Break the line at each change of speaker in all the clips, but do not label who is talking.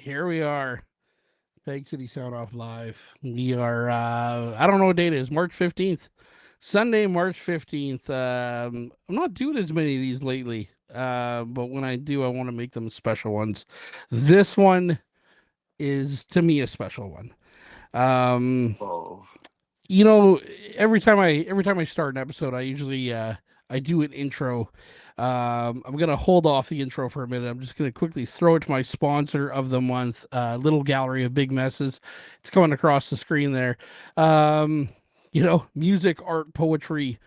Here we are, Pegcity Soundoff live. We are, I don't know what date it is, March 15th. Sunday, March 15th. I'm not doing as many of these lately, but when I do, I want to make them special ones. This one is, to me, a special one. Um,
Oh,
you know, every time I start an episode, I do an intro. I'm gonna hold off the intro for a minute. I'm just gonna quickly throw it to my sponsor of the month, Little Gallery of Big Messes. It's coming across the screen there. Music, art, poetry,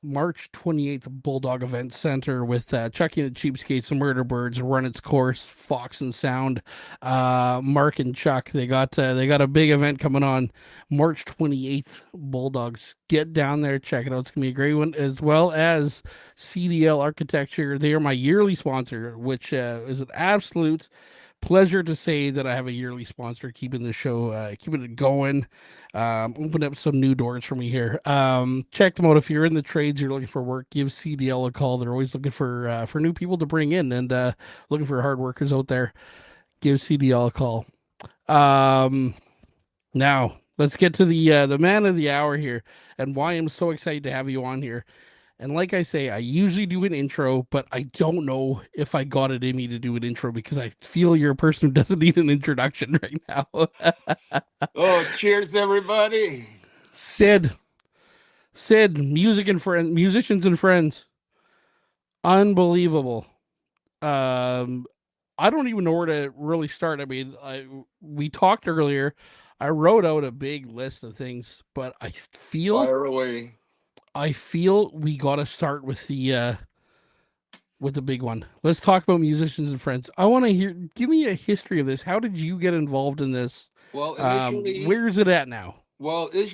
March 28th, Bulldog Event Center with Chucky and the Cheapskates and Murder Birds run its course. Fox and Sound, Mark and Chuck. They got a big event coming on March 28th. Bulldogs, get down there, check it out. It's gonna be a great one, as well as CDL Architecture. They are my yearly sponsor, which is an absolute pleasure to say that I have a yearly sponsor keeping the show, keeping it going. Opened up some new doors for me here. Check them out if you're in the trades, you're looking for work. Give CDL a call. They're always looking for new people to bring in and looking for hard workers out there. Give CDL a call. Um, Now let's get to the man of the hour here and why I'm so excited to have you on here. And like I say, I usually do an intro, but I don't know if I got it in me to do an intro because I feel you're a person who doesn't need an introduction right now.
oh, cheers, everybody.
Sid, Sid, musicians and friends, unbelievable. Um, I don't even know where to really start. I mean, we talked earlier. I wrote out a big list of things, but
Fire away.
I feel we got to start with the big one. Let's talk about musicians and friends. I want to hear. Give me a history of this. How did you get involved in this?
Well, initially,
Where is it at now?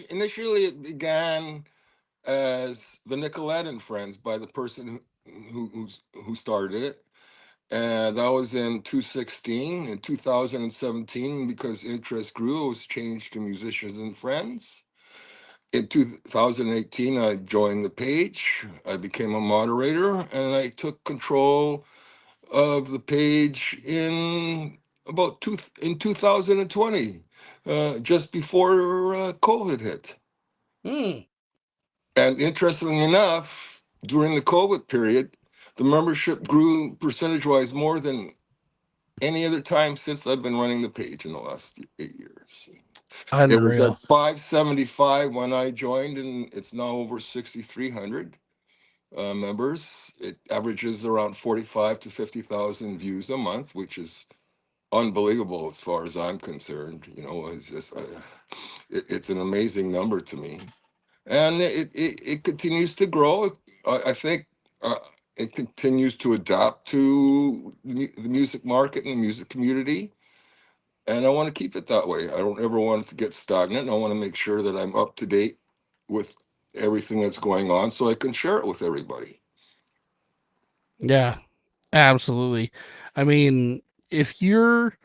initially it began as the Nicolette and Friends by the person who started it. And that was in 2016. In 2017, because interest grew, it was changed to Musicians and Friends. In 2018, I joined the page. I became a moderator, and I took control of the page in 2020, just before COVID hit.
Hmm.
And interestingly enough, during the COVID period, the membership grew percentage-wise more than any other time since I've been running the page in the last 8 years. It was at
Unreal.
575 when I joined, and it's now over 6,300 members. It averages around 45 to 50,000 views a month, which is unbelievable as far as I'm concerned. It's just it's an amazing number to me, and it continues to grow. I think it continues to adapt to the music market and the music community, and I want to keep it that way. I don't ever want it to get stagnant. I want to make sure that I'm up to date with everything that's going on, so I can share it with everybody.
Yeah, absolutely. I mean, if you're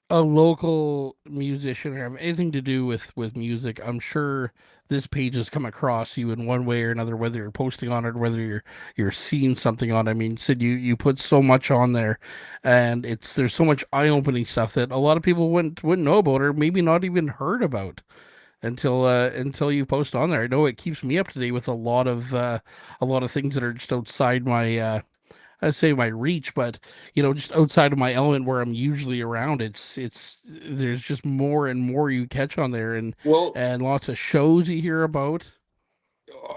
a local musician or have anything to do with music, I'm sure this page has come across you in one way or another, whether you're posting on it, whether you're seeing something on it. I mean, Sid, you put so much on there, and there's so much eye opening stuff that a lot of people wouldn't know about or maybe not even heard about until you post on there. I know it keeps me up to date with a lot of things that are just outside my I say my reach, but just outside of my element where I'm usually around, it's there's just more and more you catch on there,
Well,
and lots of shows you hear about.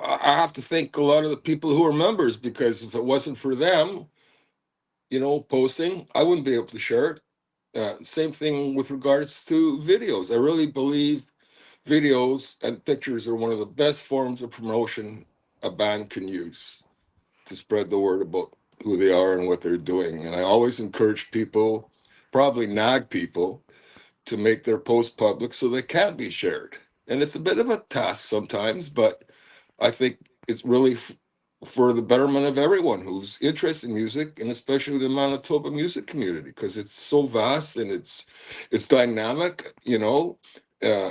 I have to thank a lot of the people who are members, because if it wasn't for them, posting, I wouldn't be able to share it. Same thing with regards to videos. I really believe videos and pictures are one of the best forms of promotion a band can use to spread the word about who they are and what they're doing. And I always encourage people, probably nag people, to make their posts public so they can be shared. And it's a bit of a task sometimes, but I think it's really for the betterment of everyone who's interested in music, and especially the Manitoba music community, because it's so vast and it's dynamic. Uh,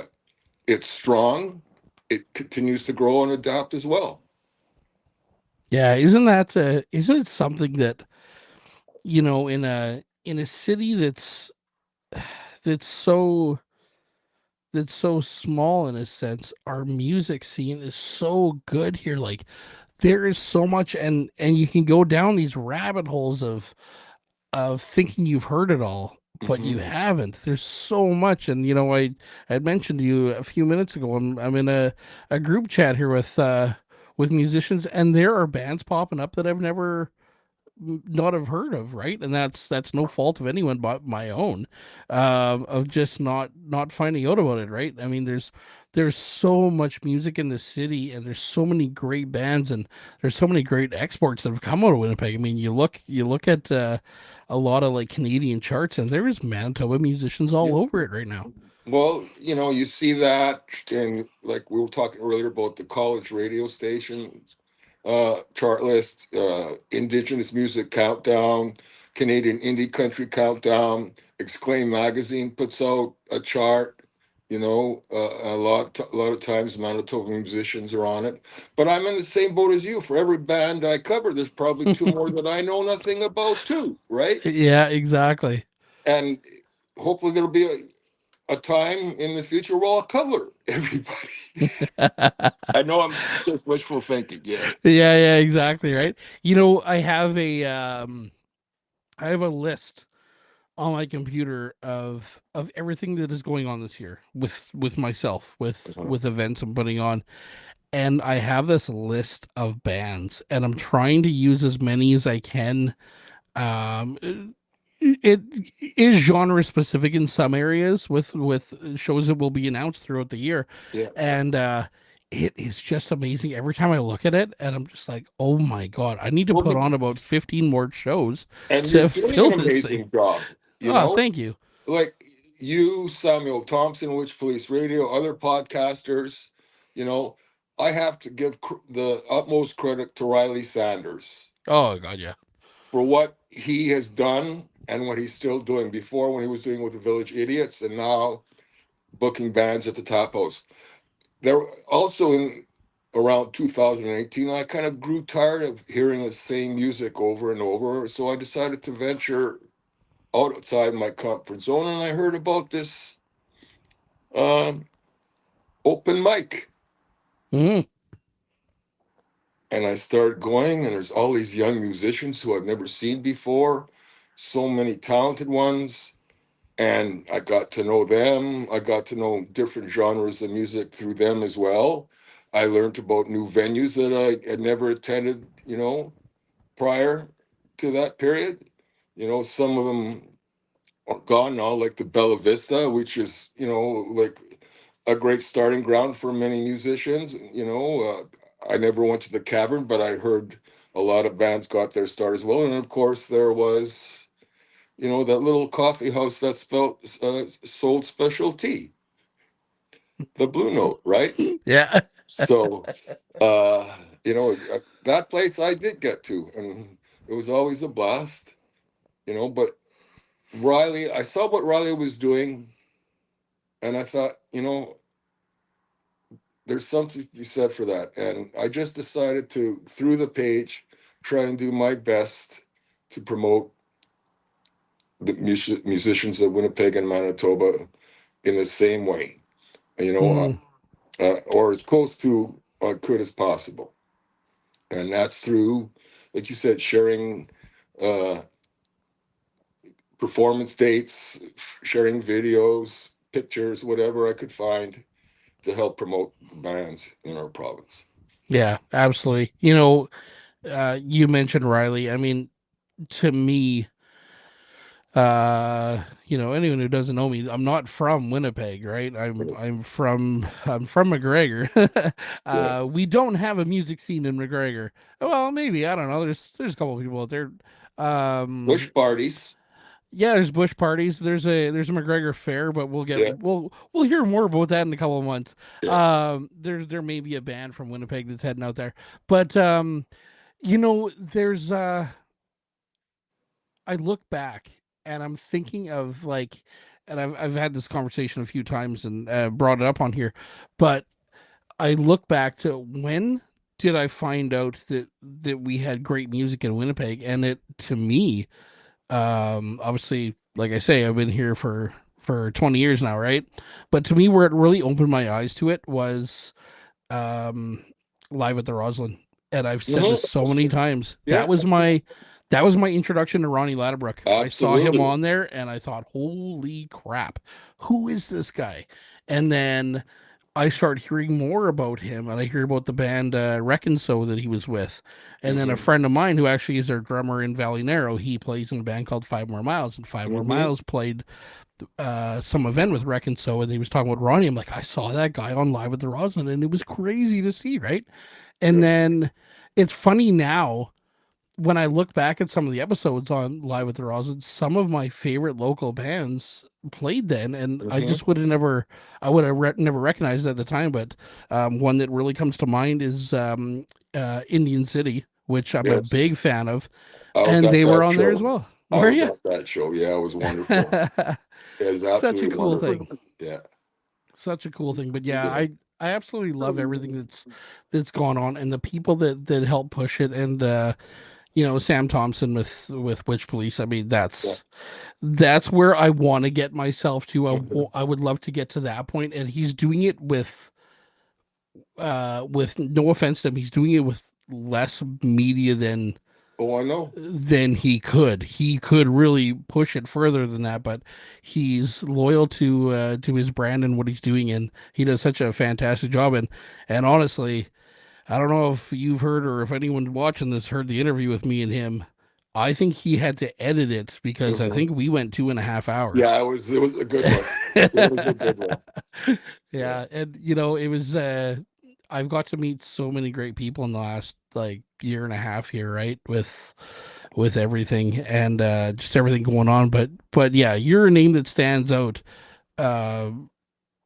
it's strong. It continues to grow and adapt as well.
Yeah, isn't it something that in a city that's that's so that's so small in a sense. Our music scene is so good here. Like there is so much, and you can go down these rabbit holes of thinking you've heard it all, but you
Hmm.
haven't. There's so much, and you know, I had mentioned to you a few minutes ago. I'm in a group chat here with musicians, and there are bands popping up that I've never not have heard of, right? And that's no fault of anyone but my own, of just not finding out about it, right? I mean, there's so much music in the city, and there's so many great bands, and there's so many great exports that have come out of Winnipeg. I mean, you look at a lot of like Canadian charts, and there is Manitoba musicians all
Yeah.
over it right now.
Well, you see that in, like we were talking earlier about the college radio station chart list, Indigenous Music Countdown, Canadian Indie Country Countdown, Exclaim Magazine puts out a chart. A lot of times Manitoba musicians are on it. But I'm in the same boat as you. For every band I cover, there's probably two more that I know nothing about too, right?
Yeah, exactly.
And hopefully there'll be a time in the future where I'll cover everybody. I know I'm just wishful thinking, yeah.
Yeah, exactly, right? You know, I have a list on my computer of everything that is going on this year with myself, with
Uh-huh.
with events I'm putting on, and I have this list of bands, and I'm trying to use as many as I can. It is genre specific in some areas with shows that will be announced throughout the year,
Yeah.
and it is just amazing every time I look at it, and I'm just like, oh my god, I need to
Well,
put on about 15 more shows
and you're
to
doing
fill
an
this thing.
amazing job, you
Oh,
know?
thank you.
Like you, Samuel Thompson, Witch Police Radio, other podcasters, you know, I have to give the utmost credit to Riley Sanders
Oh god, yeah.
for what he has done and what he's still doing before when he was doing with the Village Idiots and now booking bands at the Top House. There also in around 2018, I kind of grew tired of hearing the same music over and over. So I decided to venture outside my comfort zone, and I heard about this um, open mic,
Mm,
and I started going. And there's all these young musicians who I've never seen before, so many talented ones. And I got to know them. I got to know different genres of music through them as well. I learned about new venues that I had never attended, prior to that period. Some of them are gone now, like the Bella Vista, which is, like a great starting ground for many musicians. I never went to the Cavern, but I heard a lot of bands got their start as well. And of course, there was that little coffee house that sold special tea, the Blue Note, right?
yeah.
So, that place I did get to, and it was always a blast, But Riley, I saw what Riley was doing, and I thought, there's something to be said for that. And I just decided to, through the page, try and do my best to promote the musicians of Winnipeg and Manitoba in the same way. you know,
Mm,
or as close to I could as possible. And that's through, like you said, sharing uh, performance dates, sharing videos, pictures, whatever I could find to help promote the bands in our province.
yeah, absolutely. You mentioned Riley. I mean, to me, anyone who doesn't know me, I'm not from Winnipeg, right? I'm from McGregor.
Yes.
We don't have a music scene in McGregor. Well, maybe, I don't know. There's a couple of people out there.
Bush parties.
Yeah, there's bush parties. There's a McGregor fair, but
Yeah.
we'll hear more about that in a couple of months.
Yeah.
There may be a band from Winnipeg that's heading out there, but there's I look back and I'm thinking of like, and I've had this conversation a few times and brought it up on here, but I look back to when did I find out that we had great music in Winnipeg, and it to me, obviously, like I say, I've been here for 20 years now, right? But to me, where it really opened my eyes to it was um, live at the Roslyn, and I've said this
Mhm.
so many times.
Yeah,
That was my introduction to Ronnie Ladderbrook. I saw him
absolutely.
on there, and I thought, "Holy crap, who is this guy?" And then I start hearing more about him, and I hear about the band Reckon So that he was with, and then a
Hmm.
friend of mine who actually is their drummer in Valley Narrow, he plays in a band called Five More Miles, and Five More
Hmm.
Miles played some event with Reckon So, and he was talking about Ronnie. I'm like, I saw that guy on Live at the Roslyn, and it was crazy to see, right? And
Yeah.
then it's funny now when I look back at some of the episodes on Live at the Roslyn, some of my favorite local bands played then, and I
Hmm.
just would have never, I would have never recognized it at the time. But one that really comes to mind is Indian City, which I'm a big
Yes.
fan of,
I was
and
at
they were
that
on there as
show.
well.
I
Were
was
you?
at that show. Yeah, it was wonderful. It was
Such a
absolutely
cool
wonderful.
thing.
Yeah.
Such a cool thing. But yeah,
Yeah.
I absolutely love everything that's gone on, and the people that help push it, and Sam Thompson with Witch Police. I mean,
Yeah.
that's where I want to get myself to.
Mhm.
I would love to get to that point, and he's doing it with no offense to him, he's doing it with less media
Oh, I know.
than he could. He could really push it further than that, but he's loyal to his brand and what he's doing, and he does such a fantastic job. And honestly, I don't know if you've heard or if anyone watching this heard the interview with me and him. I think he had to edit it because I
Hmm.
think we went 2.5 hours.
Yeah, it was a good one. It was a good one. Yeah.
Yeah, and it was I've got to meet so many great people in the last like year and a half here, right? With everything and just everything going on, but yeah, you're a name that stands out uh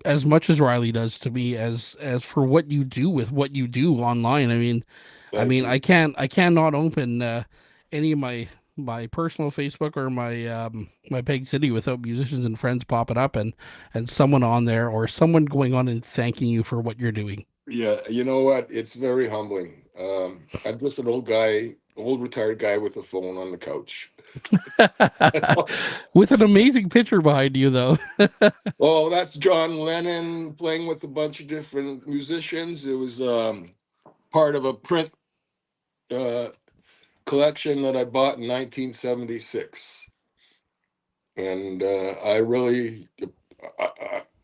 as much as Riley does to me as for what you do with what you do online.
Thank
I
you.
cannot open any of my personal Facebook or my Peg City without musicians and friends popping up and someone on there or someone going on and thanking you for what you're doing.
Yeah, you know what? It's very humbling. I'm just an old guy, old retired guy with a phone on the couch. That's all.
With an amazing picture behind you, though.
Oh, that's John Lennon playing with a bunch of different musicians. It was part of a print uh, collection that I bought in 1976, and I really,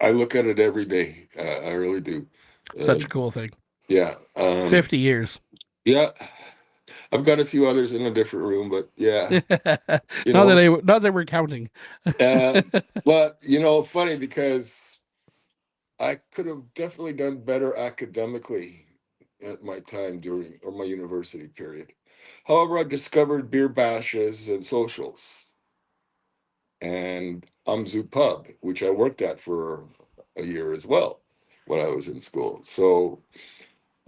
I look at it every day. I really do. Uh,
Such a cool thing.
yeah,
50 years.
yeah. I've got a few others in a different room, but yeah,
not
you know.
not that we're counting.
Uh, but funny because I could have definitely done better academically at my time during or my university period. However, I discovered beer bashes and socials and Umzu Pub, which I worked at for a year as well when I was in school. So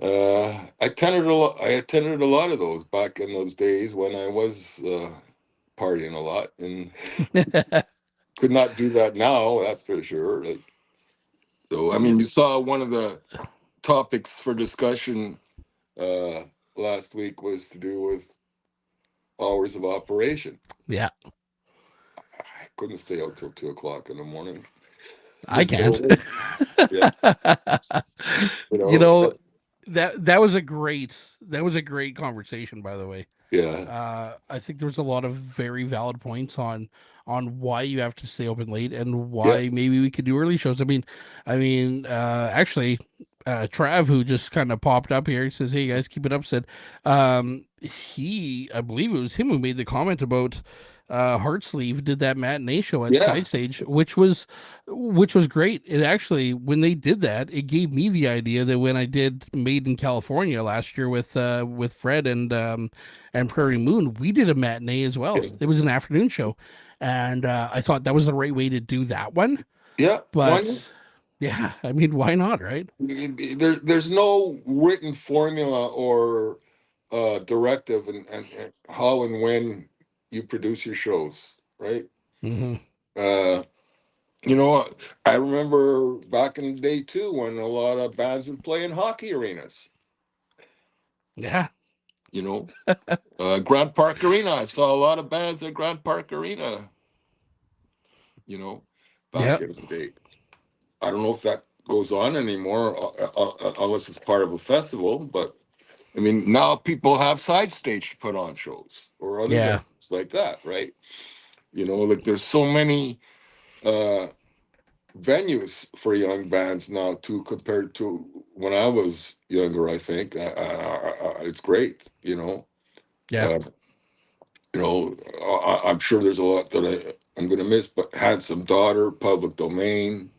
I attended a lot of those back in those days when I was partying a lot, and could not do that now. That's for sure. Like, so, I mean, you saw one of the topics for discussion uh, last week was to do with hours of operation.
Yeah,
I couldn't stay out till 2 o'clock in the morning.
I
Just
can't.
so, yeah, you
you
know,
know that was a great conversation, by the way.
yeah,
I think there was a lot of very valid points on why you have to stay open late and why
yes,
maybe we could do early shows. Actually, Trav, who just kind of popped up here, he says, "Hey guys, keep it up." Said, I believe it was him who made the comment about Heartsleeve did that matinee show at
yeah,
Side Stage, which was great. It actually, when they did that, it gave me the idea that when I did Made in California last year with Fred and Prairie Moon, we did a matinee as well. It was an afternoon show, and I thought that was the right way to do that one.
yeah. One,
But yeah, I mean, why not, right?
there's no written formula or directive and how and when you produce your shows, right?
Hmm.
Uh, You know, I remember back in the day too when a lot of bands would play in hockey arenas.
Yeah,
You know, Grant Park Arena. I saw a lot of bands at Grant Park Arena. you know, back
Yep.
in the day. I don't know if that goes on anymore, unless it's part of a festival. But I mean, now people have side stage to put on shows or other
Yeah.
venues like that, right? You know, like there's so many uh, venues for young bands now too, compared to when I was younger. I think it's great.
Yeah.
Uh, I'm sure there's a lot that I'm going to miss, but Handsome Daughter, Public Domain,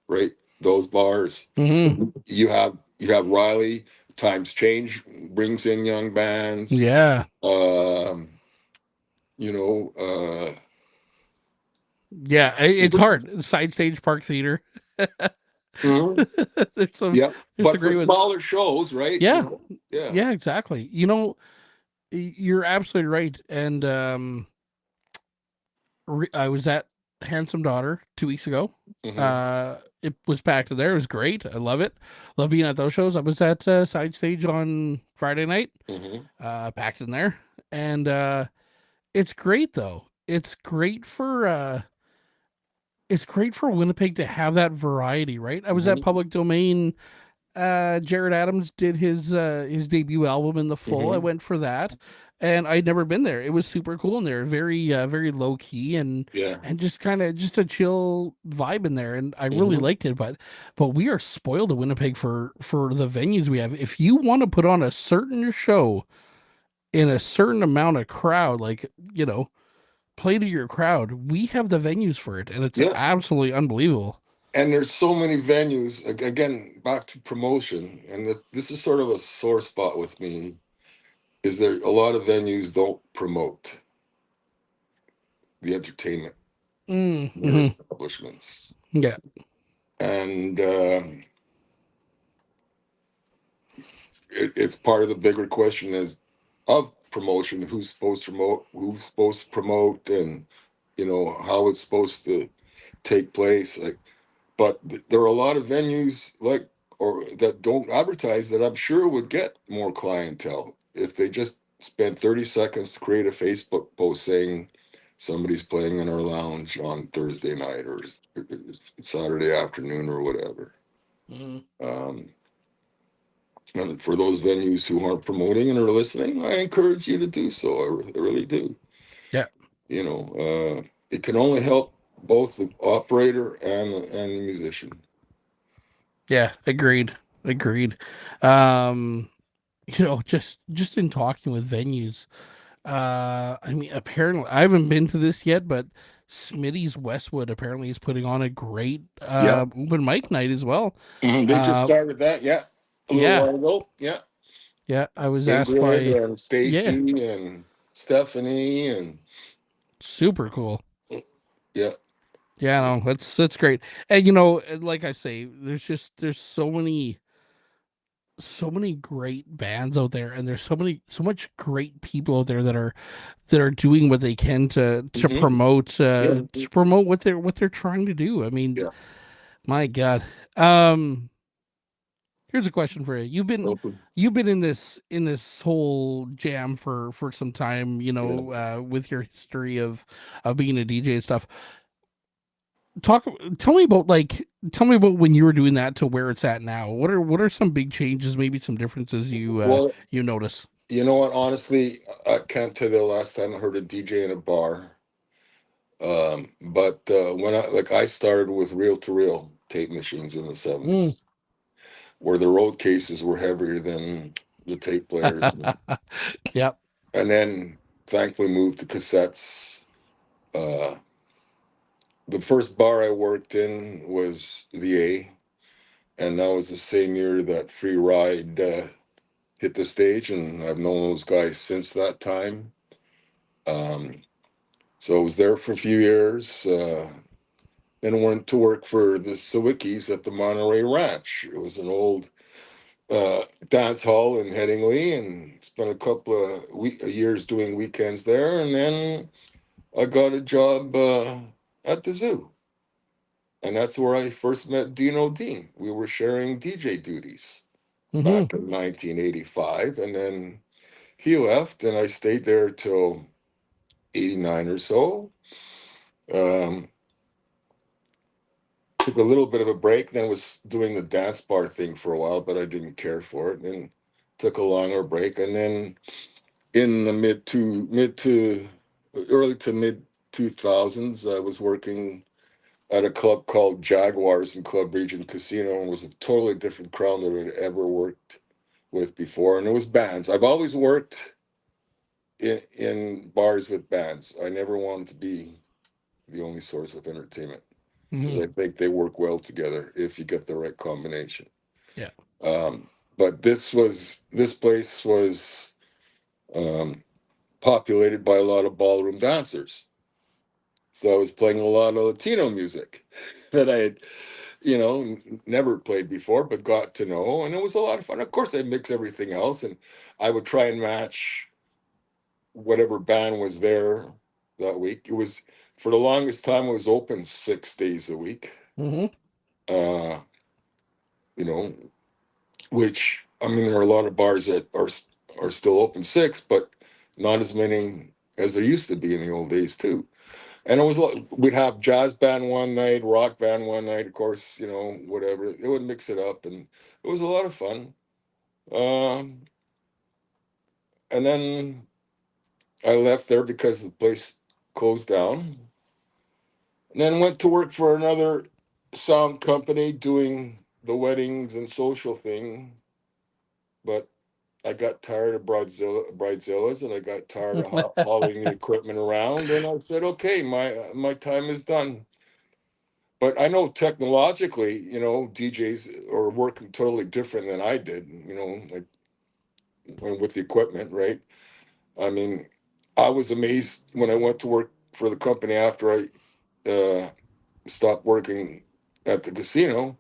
right? Those bars.
Hmm.
You have Riley. Times change brings in young bands.
Yeah.
Um, you know,
Yeah. It's hard. Side stage park theater.
mhm,
there's some
yeah.
there's
But
some
for
great ones.
smaller shows, right?
Yeah.
Yeah.
Yeah, exactly. You're absolutely right. And I was at Handsome Daughter 2 weeks ago.
Hmm.
It was packed in there. It was great. I love it. Love being at those shows. I was at Side Stage on Friday night.
Hmm.
Packed in there, and it's great though. It's great for Winnipeg to have that variety, right? I was at
Hmm.
Public Domain. Jared Adams did his debut album in the full. I
Hmm.
went for that, and I'd never been there. It was super cool in there, very low key
Yeah.
and just kind of just a chill vibe in there, and I really
Hmm.
liked it. But we are spoiled in Winnipeg for the venues we have. If you want to put on a certain show in a certain amount of crowd, like play to your crowd, we have the venues for it, and it's
Yeah.
absolutely unbelievable.
And there's so many venues. Again, back to promotion, and this is sort of a sore spot with me. Is there a lot of venues don't promote the entertainment in their
Mm-hmm.
establishments,
Yeah.
and it's part of the bigger question is of promotion: who's supposed to promote, and how it's supposed to take place. Like, but there are a lot of venues like or that don't advertise that I'm sure would get more clientele if they just spend 30 seconds to create a Facebook post saying somebody's playing in our lounge on Thursday night or Saturday afternoon or whatever.
Mm-hmm.
Um, and for those venues who aren't promoting and are listening, I encourage you to do so. I really do.
Yeah.
It can only help both the operator and the musician.
Yeah, agreed. Agreed. Um, just in talking with venues, I mean, apparently I haven't been to this yet, but Smitty's Westwood apparently is putting on a great
Yeah.
open mic night as well.
They just
Uh,
started that, yeah, a little
yeah,
while ago. Yeah.
yeah. I was asked
Ingrid
by,
and
yeah,
Stacy and Stephanie and
super cool.
yeah.
Yeah, no, that's great. And like I say, there's so many great bands out there, and there's so much great people out there that are doing what they can
Hmm. Yeah.
to promote what they're trying to do. I mean,
Yeah.
my God. Um, Here's a question for you.
Open.
You've been in this whole jam for some time,
Yeah.
with your history of being a DJ and stuff. Talk tell me about tell me about when you were doing that to where it's at now. What are some big changes, maybe some differences
Well,
you notice?
you know what? Honestly, I can't tell you the last time I heard a DJ in a bar. But when I started with reel to reel tape machines in the
Mm.
70s, where the road cases were heavier than the tape players,
Yep.
and then thankfully moved to cassettes. Uh, the first bar I worked in was the A, and that was the same year that Free Ride hit the stage, and I've known those guys since that time. Um, so I was there for a few years. Then went to work for the Sawickis at the Monterey Ranch. It was an old dance hall in Headingley, and spent a couple of years doing weekends there. And then I got a job at the zoo. And that's where I first met Dino Dean. We were sharing DJ duties
Hmm.
back in 1985. And then he left, and I stayed there till 89 or so. Um, took a little bit of a break, then was doing the dance bar thing for a while, but I didn't care for it, and took a longer break. And then in the mid to early to mid 2000s, I was working at a club called Jaguars in Club Region Casino, and was a totally different crowd than I'd ever worked with before. And it was bands. I've always worked in bars with bands. I never wanted to be the only source of entertainment because
Hmm.
I think they work well together if you get the right combination.
Yeah.
Um, but this place was um, populated by a lot of ballroom dancers. So I was playing a lot of Latino music that I had, never played before, but got to know, and it was a lot of fun. Of course, I mix everything else, and I would try and match whatever band was there that week. It was for the longest time it was open 6 days a week.
Hmm.
Uh, you know, which I mean, there are a lot of bars that are still open six, but not as many as there used to be in the old days too. And it was we'd have jazz band one night, rock band one night, of course, whatever. It would mix it up, and it was a lot of fun. Um, and then I left there because the place closed down, and then went to work for another sound company doing the weddings and social thing. But I got tired of bridezillas, and I got tired of hauling the equipment around, and I said, "Okay, my time is done." But I know technologically, DJs are working totally different than I did. Like with the equipment, right? I mean, I was amazed when I went to work for the company after I stopped working at the casino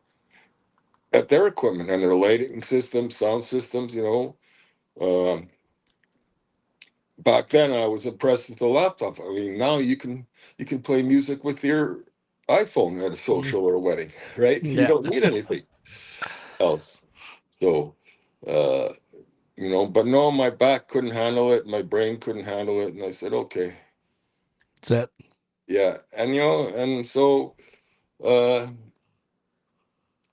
at their equipment and their lighting systems, sound systems. Um, Back then I was impressed with the laptop. I mean, now you can play music with your iPhone at a social or a wedding, right? You
Yeah.
don't need anything else. So, uh, but no, my back couldn't handle it, my brain couldn't handle it, and I said, okay,
That's it.
yeah, and so uh,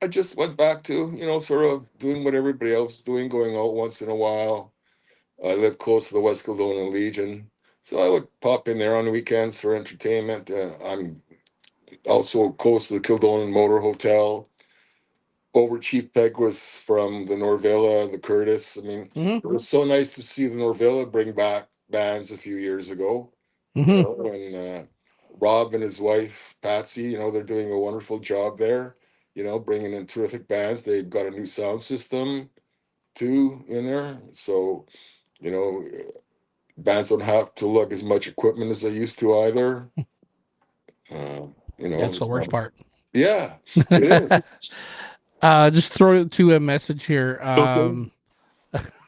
I just went back to sort of doing what everybody else is doing, going out once in a while. I live close to the West Kelowna Legion, so I would pop in there on the weekends for entertainment. I'm also close to the Kildonan Motor Hotel. Over Chief Peg was from the Norvilla, the Curtis. I mean,
Hmm.
it was so nice to see the Norvilla bring back bands a few years ago.
Hmm.
And Rob and his wife Patsy, they're doing a wonderful job there. Bringing in terrific bands. They've got a new sound system too in there, so you know bands don't have to lug as much equipment as they used to either. Uh,
That's the
it's
worst
not.
part.
Yeah, it is.
Just throw it to a message here.
Okay.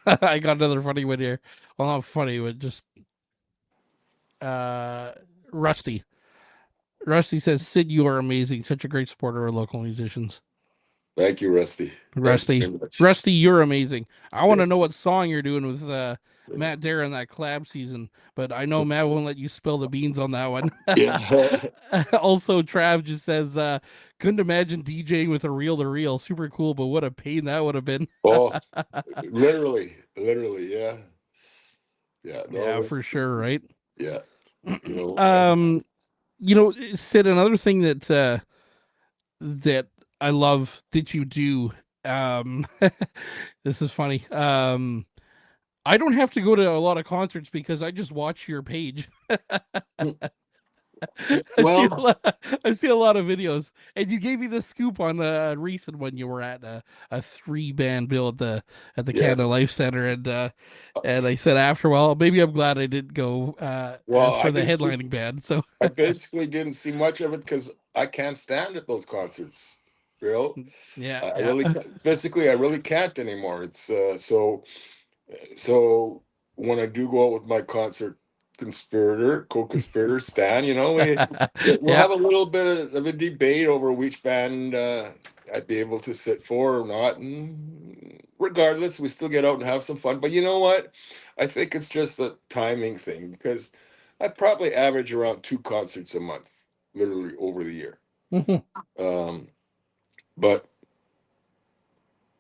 I got another funny one here. Well, not funny, but just uh, Rusty. Rusty says, "Sid, you are amazing. Such a great supporter of local musicians."
Thank you, Rusty. Thank you
Rusty,
very much.
Rusty, you're amazing. I want to
Yes.
know what song you're doing with Matt Dare in that collab season, but I know Matt won't let you spill the beans on that one.
Yeah.
Also, Trav just says, "Couldn't imagine DJing with a reel to reel. Super cool, but what a pain that would have been."
Oh, literally, literally. Yeah. Yeah. No,
Yeah, for sure, right?
yeah. I just,
um, Sid, another thing that I love that you do. Um, this is funny. I don't have to go to a lot of concerts because I just watch your page. I see a
well,
lot. I see a lot of videos, and you gave me the scoop on a recent one. You were at a three band bill at the
yeah.
Canada Life Center, and I said after, well, maybe I'm glad I didn't go
Well,
for the headlining band. So
I basically didn't see much of it because I can't stand at those concerts.
yeah,
I
yeah,
really can't. Physically, I really can't anymore. It's so when I do go out with my concert co-conspirator Stan, we'll
yeah.
have a little bit of a debate over which band I'd be able to sit for or not. And regardless, we still get out and have some fun. But you know what? I think it's just a timing thing because I probably average around two concerts a month, literally over the year.
Mhm.
Um, but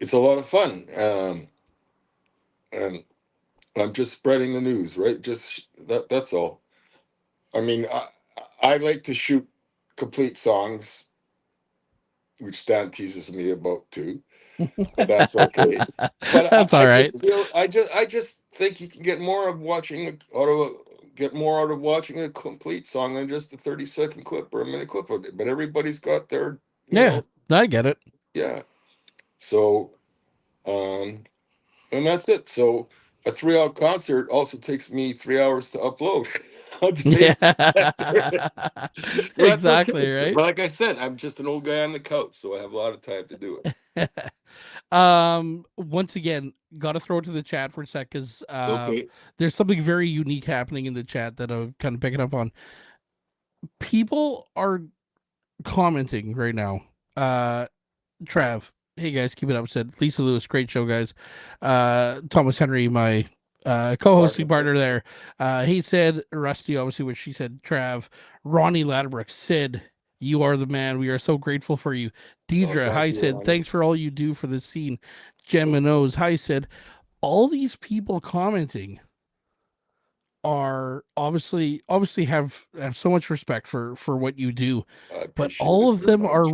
it's a lot of fun. And I'm just spreading the news, right? Just that's all. I mean, I like to shoot complete songs, which Dan teases me about too, but that's okay. But
That's all
I
right.
just feel I just think you can get more of watching out of get more out of watching a complete song than just a 30-second clip or a minute clip of it. But everybody's got their,
Yeah, I get it.
yeah. So um and that's it. So a 3 hour concert also takes me 3 hours to upload onto Facebook.
Yeah.
But that's
Exactly,
okay.
right?
But like I said, I'm just an old guy on the couch, so I have a lot of time to do it.
Once again, gotta throw it to the chat for a sec because
Okay.
there's something very unique happening in the chat that I'm kind of picking up on. People are commenting right now. Trav, hey guys, keep it up. Said Lisa Lewis, great show, guys. Thomas Henry, my co-hosting partner there. He said Rusty, obviously, what she said. Trav, Ronnie Ladbrook, Sid, you are the man. We are so grateful for you.
Oh,
Deidre,
thank
hi
you,
Sid,
Ronnie.
thanks for all you do for the scene. Jen Minoz, hi Sid. All these people commenting are obviously have so much respect for what you do,
I
but
appreciate
all
it
of
very
them
much.
are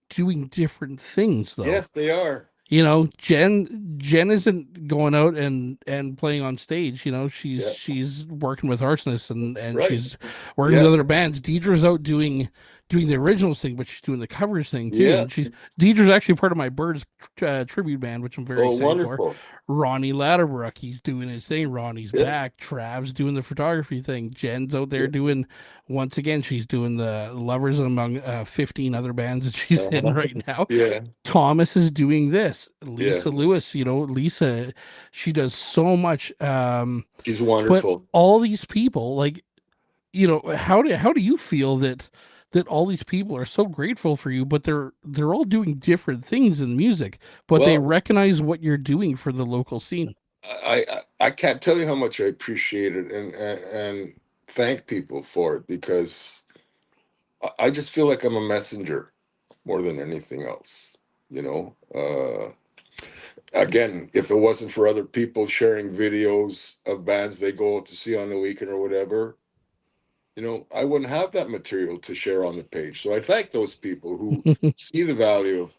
doing different things though.
Yes, they are.
You know, Jen isn't going out and playing on stage. You know,
Yeah.
she's working with arsonists and
Right.
she's working with
Yeah.
other bands. Deidre's out doing the originals thing, but she's doing the covers thing too.
Yeah.
And Deidre's actually part of my Birds tribute band, which I'm very
Oh,
excited for.
wonderful.
Ronnie Ladderbrook, he's doing his thing. Ronnie's
Yeah.
back. Trav's doing the photography thing. Jen's out there
Yeah.
doing, once again, she's doing the Lovers among 15 other bands that she's in
Uh-huh.
right now.
Yeah.
Thomas is doing this.
Yeah.
Lisa Lewis, Lisa, she does so much.
She's
But
wonderful.
all these people, like, how do you feel that all these people are so grateful for you, but they're all doing different things in music, but they
Well,
recognize what you're doing for the local scene.
I can't tell you how much I appreciate it and thank people for it because I just feel like I'm a messenger more than anything else. You know, again, if it wasn't for other people sharing videos of bands they go out to see on the weekend or whatever, I wouldn't have that material to share on the page. So I thank those people who see the value of,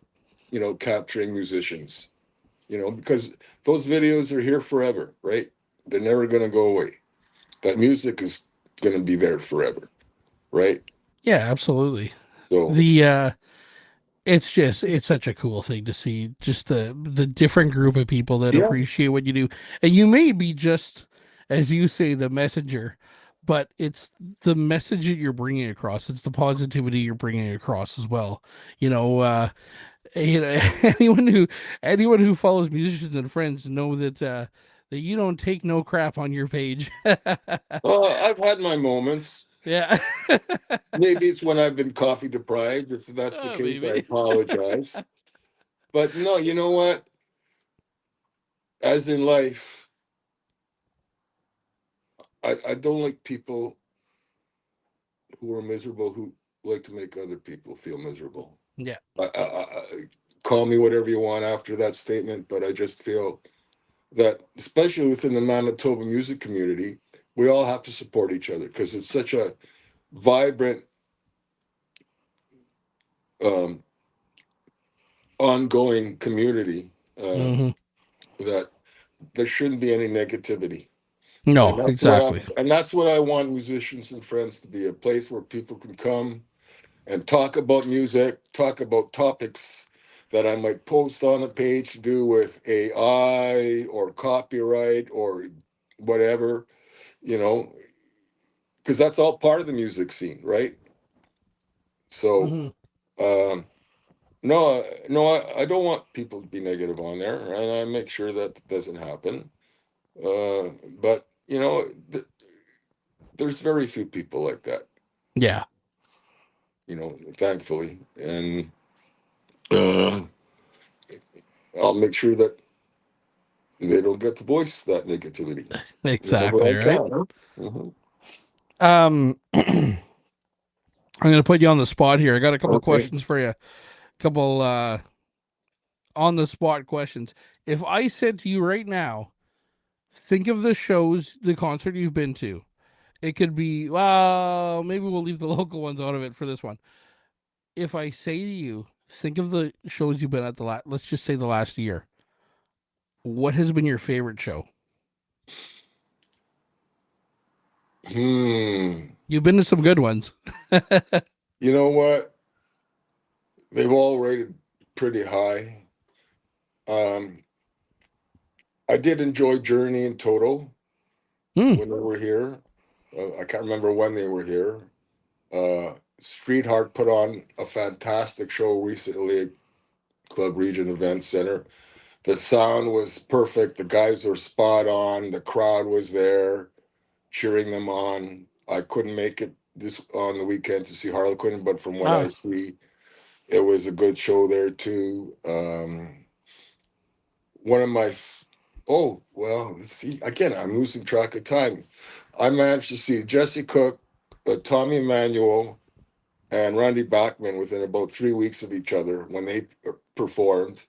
capturing musicians, because those videos are here forever, right? They're never going to go away. That music is going to be there forever, right?
Yeah, absolutely.
So,
The it's such a cool thing to see just the different group of people that
yeah.
appreciate what you do. And you may be just, as you say, the messenger, but it's the message that you're bringing across. It's the positivity you're bringing across as well. you know uh anyone who follows musicians and friends know that you don't take no crap on your page.
I've had my moments.
Yeah.
Maybe it's when I've been coffee deprived. If that's the
Oh,
case, I
maybe.
apologize. But no, you know what? As in life, I don't like people who are miserable who like to make other people feel miserable.
Yeah.
Call me whatever you want after that statement, but I just feel that, especially within the Manitoba music community, we all have to support each other because it's such a vibrant, um, ongoing community
Hmm.
that there shouldn't be any negativity. And
No,
that's what
exactly.
I want musicians and friends to be, a place where people can come and talk about music, talk about topics that I might post on a page to do with AI or copyright or whatever, you know, because that's all part of the music scene, right? So,
Hmm.
um, no, no, I don't want people to be negative on there, and I make sure that doesn't happen. But there's very few people like that,
Yeah.
thankfully, and uh, I'll make sure that they don't get to voice that negativity whenever
Exactly,
I
right?
can. Hmm.
I'm going to put you on the spot here. I got a couple
Okay.
questions for you. Couple on the spot questions. If I said to you right now, think of the shows, the concert you've been to. It could be, well, maybe we'll leave the local ones out of it for this one. If I say to you, think of the shows you've been at let's just say the last year. What has been your favorite show?
Hmm.
You've been to some good ones.
You know what? They've all rated pretty high. Um, I did enjoy Journey and Toto
Hmm.
when they were here. I can't remember when they were here. Streetheart put on a fantastic show recently at Club Region Event Center. The sound was perfect. The guys were spot on. The crowd was there cheering them on. I couldn't make it this on the weekend to see Harlequin, but from what I
Ah.
see, it was a good show there too. One of my oh well, let's see again. I'm losing track of time. I managed to see Jesse Cook, Tommy Emmanuel, and Randy Bachman within about 3 weeks of each other when they performed.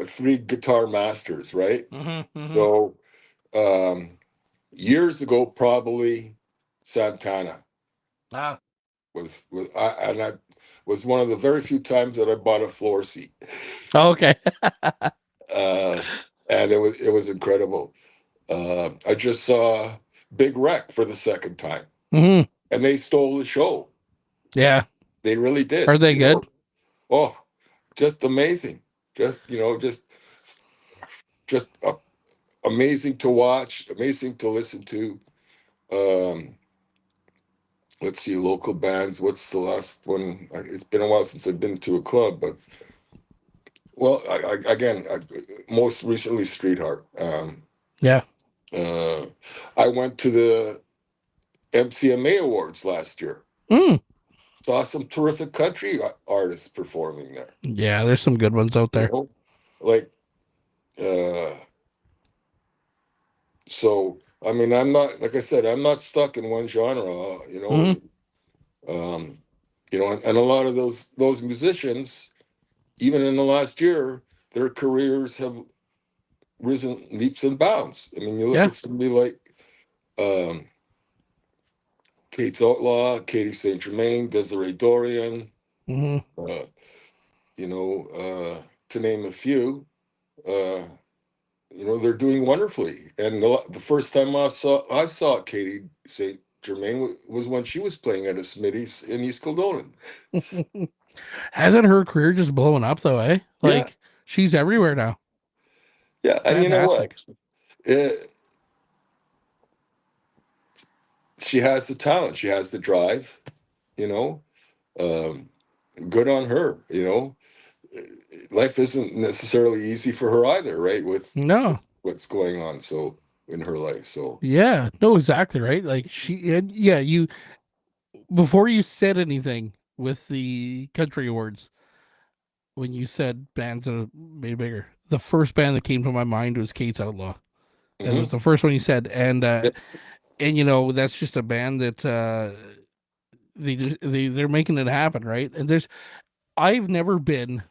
Three guitar masters, right?
Mm-hmm, mm-hmm.
So um, years ago, probably Santana
Ah.
and I was one of the very few times that I bought a floor seat,
Okay.
uh, and it was incredible. I just saw Big Wreck for the second time,
Mm-hmm.
and they stole the show.
Yeah.
They really did.
Are they good?
Oh, just amazing. Just amazing to watch, amazing to listen to. Um, let's see, local bands. What's the last one? It's been a while since I've been to a club, but well, most recently Street Heart.
Yeah.
Uh, I went to the MCMA Awards last year.
Mm.
Saw some terrific country artists performing there.
Yeah, there's some good ones out
You
there.
know, like uh, so. I mean, I'm not like I said. I'm not stuck in one genre.
Mm-hmm.
Um, and a lot of those musicians, even in the last year, their careers have risen leaps and bounds. I mean, you look
Yeah.
at somebody like um, Kate's Outlaw, Katie Saint Germain, Desiree Dorian,
Mm-hmm.
uh, to name a few. Uh, they're doing wonderfully. And the first time I saw Katie Saint Germain was when she was playing at a Smitty's in East Kildonan.
Hasn't her career just blown up though, eh?
Yeah,
Like she's everywhere now.
yeah, and you know
Fantastic.
what? Uh, she has the talent, she has the drive. You know, um, good on her. Life isn't necessarily easy for her either, right? With
No.
what's going on in her life. So
Yeah. No, exactly right. Like yeah, you before you said anything with the country awards, when you said bands that are made bigger, the first band that came to my mind was Kate's Outlaw. That was
mhm.
the first one you said, and
Yeah,
that's just a band that they're making it happen, right? And I've never been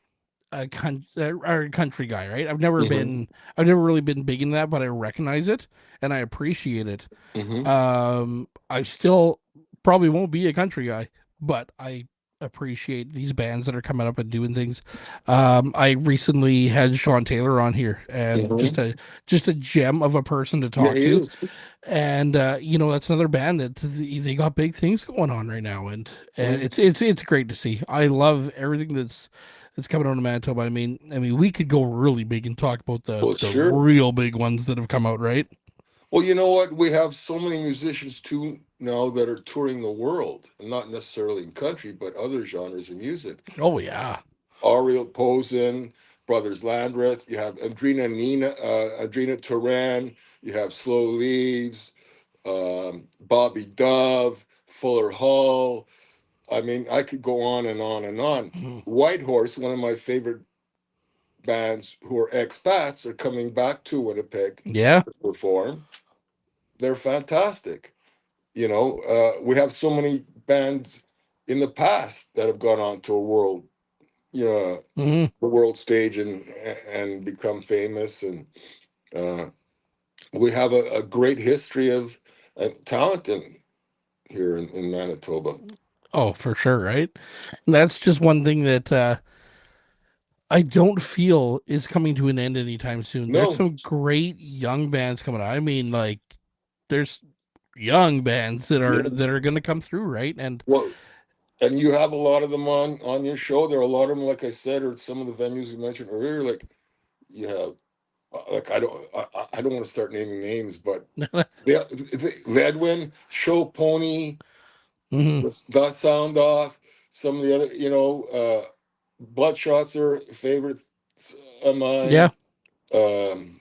a country guy, right?
mhm,
I've never really been big in that, but I recognize it and I appreciate it.
mhm.
I still probably won't be a country guy, but I appreciate these bands that are coming up and doing things. I recently had Sean Taylor on here, and
Mhm.
just a gem of a person to
Yeah,
talk
he
to.
is.
And that's another band that they got big things going on right now, and
Mhm.
it's great to see. I love everything that's coming out of Manitoba. I mean, we could go really big and talk about the
Well,
the
sure.
real big ones that have come out, right?
Well, you know what? We have so many musicians too now that are touring the world, and not necessarily in country, but other genres of music.
Oh yeah.
Ariel Posen, Brothers Landreth. You have Adrina Turan. You have Slow Leaves, Bobby Dove, Fuller Hall. I mean, I could go on and on and on.
Mhm.
Whitehorse, one of my favorite bands who are expats, are coming back to Winnipeg
Yeah.
to perform. They're fantastic. We have so many bands in the past that have gone on to a world you know,
Hmm.
the world stage and become famous. And uh, we have a great history of talent here in Manitoba.
Oh, for sure, right? That's just one thing that I don't feel is coming to an end anytime soon. There's
No,
some great young bands coming out. I mean, like, there's young bands
yeah.
that are going to come through, right? And
Well, and you have a lot of them on your show. There are a lot of them, like I said, or some of the venues you mentioned earlier. Like you have, like I don't want to start naming names, but the Edwin, Show Pony,
Mhm.
the Sound Off, some of the other, Bloodshot's are favorites of
Yeah,
mine. Um,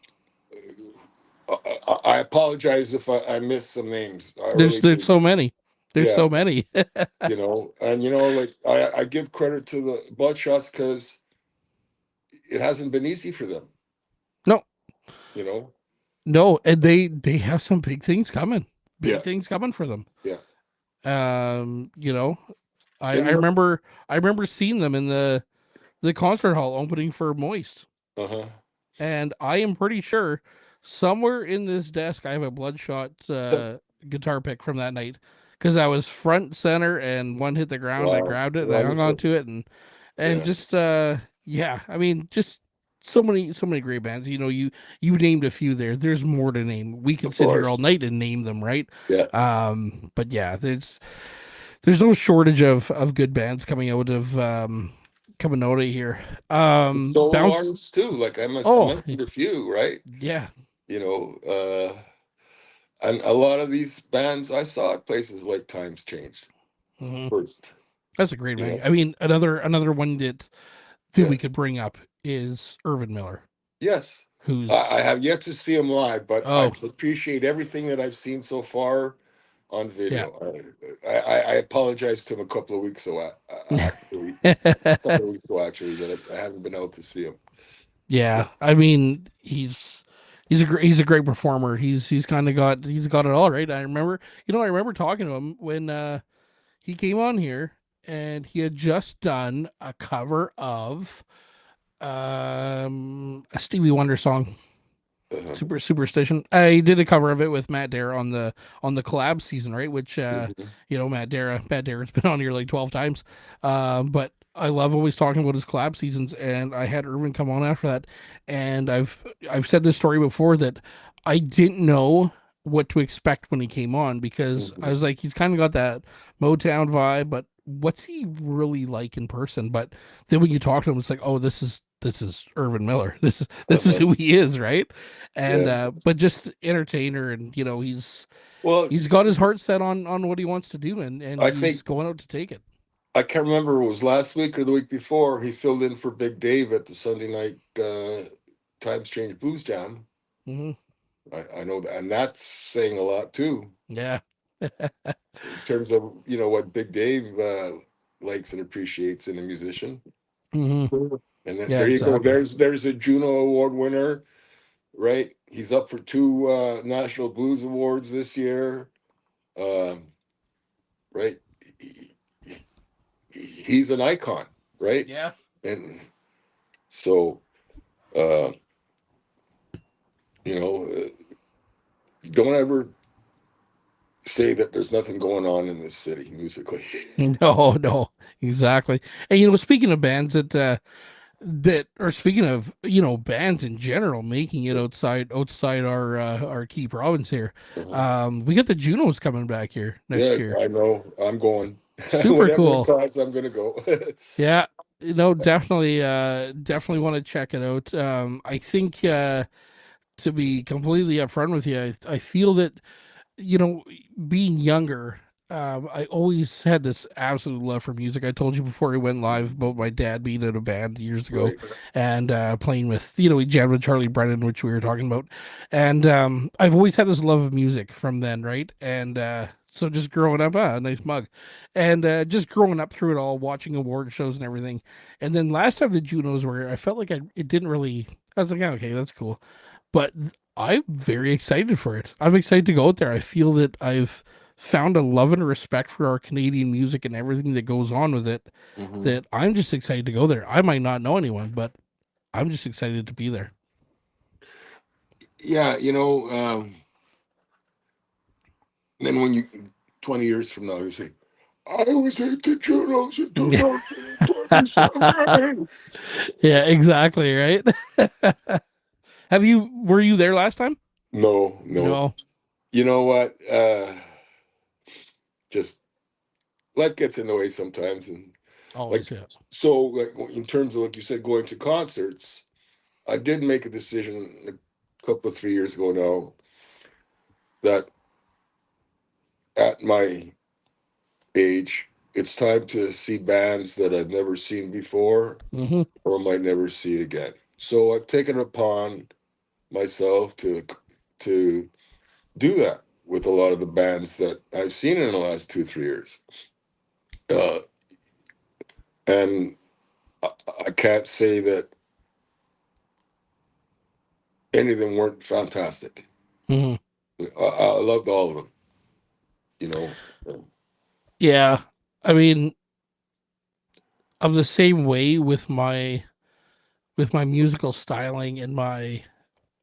I apologize if I missed some names. I really
there's
do.
so many. There's
Yeah,
so many.
and like I give credit to the Bloodshots because it hasn't been easy for them.
No,
You know.
no, and they have some big things coming. Big
Yeah,
things coming for them.
yeah.
You know,
And
I remember seeing them in the concert hall opening for Moist.
uh-huh.
And I am pretty sure somewhere in this desk I have a Bloodshot guitar pick from that night because I was front center and one hit the ground. I
Wow,
grabbed it and I hung on
wonderful.
to it and
Yeah,
just yeah, I mean just so many great bands. You know, you named a few there. There's more to name. We could
of
sit here all
course.
night and name them, right?
Yeah.
But yeah, there's no shortage of good bands coming out of here.
And solo
Bounce.
artists too. Like I
Oh
mentioned a few, right?
yeah.
You know, and a lot of these bands I saw at places like Times Changed
Hmm.
first.
That's a great
You
one.
know,
I mean, another one that
yeah.
we could bring up is Irvin Miller,
Yes. I
who's
have yet to see him live, but I
oh
appreciate everything that I've seen so far on
yeah.
video. I apologized to him a couple of weeks ago, actually, a couple of weeks ago, actually, that I haven't been able to see him.
Yeah, I mean he's a great performer. He's got it all right. I remember talking to him when he came on here and he had just done a cover of a Stevie Wonder song,
Uh,
Superstition. I did a cover of it with Matt Dara on the collab season, right? Which
mhm.
you know, Matt Dara's been on here like 12 times. But I love always talking about his collab seasons, and I had Irvin come on after that. And I've said this story before that I didn't know what to expect when he came on because I
Mhm.
was like, he's kind of got that Motown vibe, but what's he really like in person? But then when you talk to him, it's like, oh, this is Irvin Miller. This is
Uh-huh.
who he is, right? And
Yeah.
but just entertainer, and you know
Well,
he's got his heart set on what he wants to do, and
I
he's
think
going out to take it.
I can't remember, it was last week or the week before. He filled in for Big Dave at the Sunday night Times Change Blues Jam.
Hmm.
I know that, and that's saying a lot too
Yeah.
in terms of what Big Dave likes and appreciates in a musician.
Hmm.
And then
Yeah,
there you go.
exactly.
There's a Juno Award winner, right? He's up for two National Blues Awards this year, um, right? He- he's an icon, right?
Yeah.
And so, uh, you know, don't ever say that there's nothing going on in this city musically.
No, no, exactly. And you know, speaking of bands that or speaking of bands in general making it outside our key province here,
Uh-huh.
we got the Junos coming back here
Yeah,
next year.
I know. I'm going.
Super
Whatever it
cool.
costs, I'm gonna go.
Yeah, definitely want to check it out. I think to be completely upfront with you, I feel that you know, being younger, I always had this absolute love for music. I told you before we went live about my dad being in a band years ago
Right.
and playing with, you know, he jammed with Charlie Brennan, which we were talking about. And I've always had this love of music from then, right? And so just growing up, nice mug. And just growing up through it all, watching award shows and everything. And then last time the Junos were, I felt like it didn't really, I was like, "Yeah, okay, that's cool." But I'm very excited for it. I'm excited to go out there. I feel that I've found a love and respect for our Canadian music and everything that goes on with it
Hmm.
that I'm just excited to go there. I might not know anyone, but I'm just excited to be there.
Yeah, then when you 20 years from now you say, I was at the Junos in 2027.
Yeah, exactly, right? Were you there last time?
No, no.
No.
You know what? Just life gets in the way sometimes, and like,
Always, yeah.
so like in terms of, like you said, going to concerts, I did make a decision a couple of 3 years ago now that at my age, it's time to see bands that I've never seen before
Hmm.
or might never see again. So I've taken it upon myself to do that with a lot of the bands that I've seen in the last 2 3 years. Uh, and I, I can't say that any of them weren't fantastic.
Hmm.
I loved all of them, you know.
Yeah. I mean, I'm the same way with my musical styling and my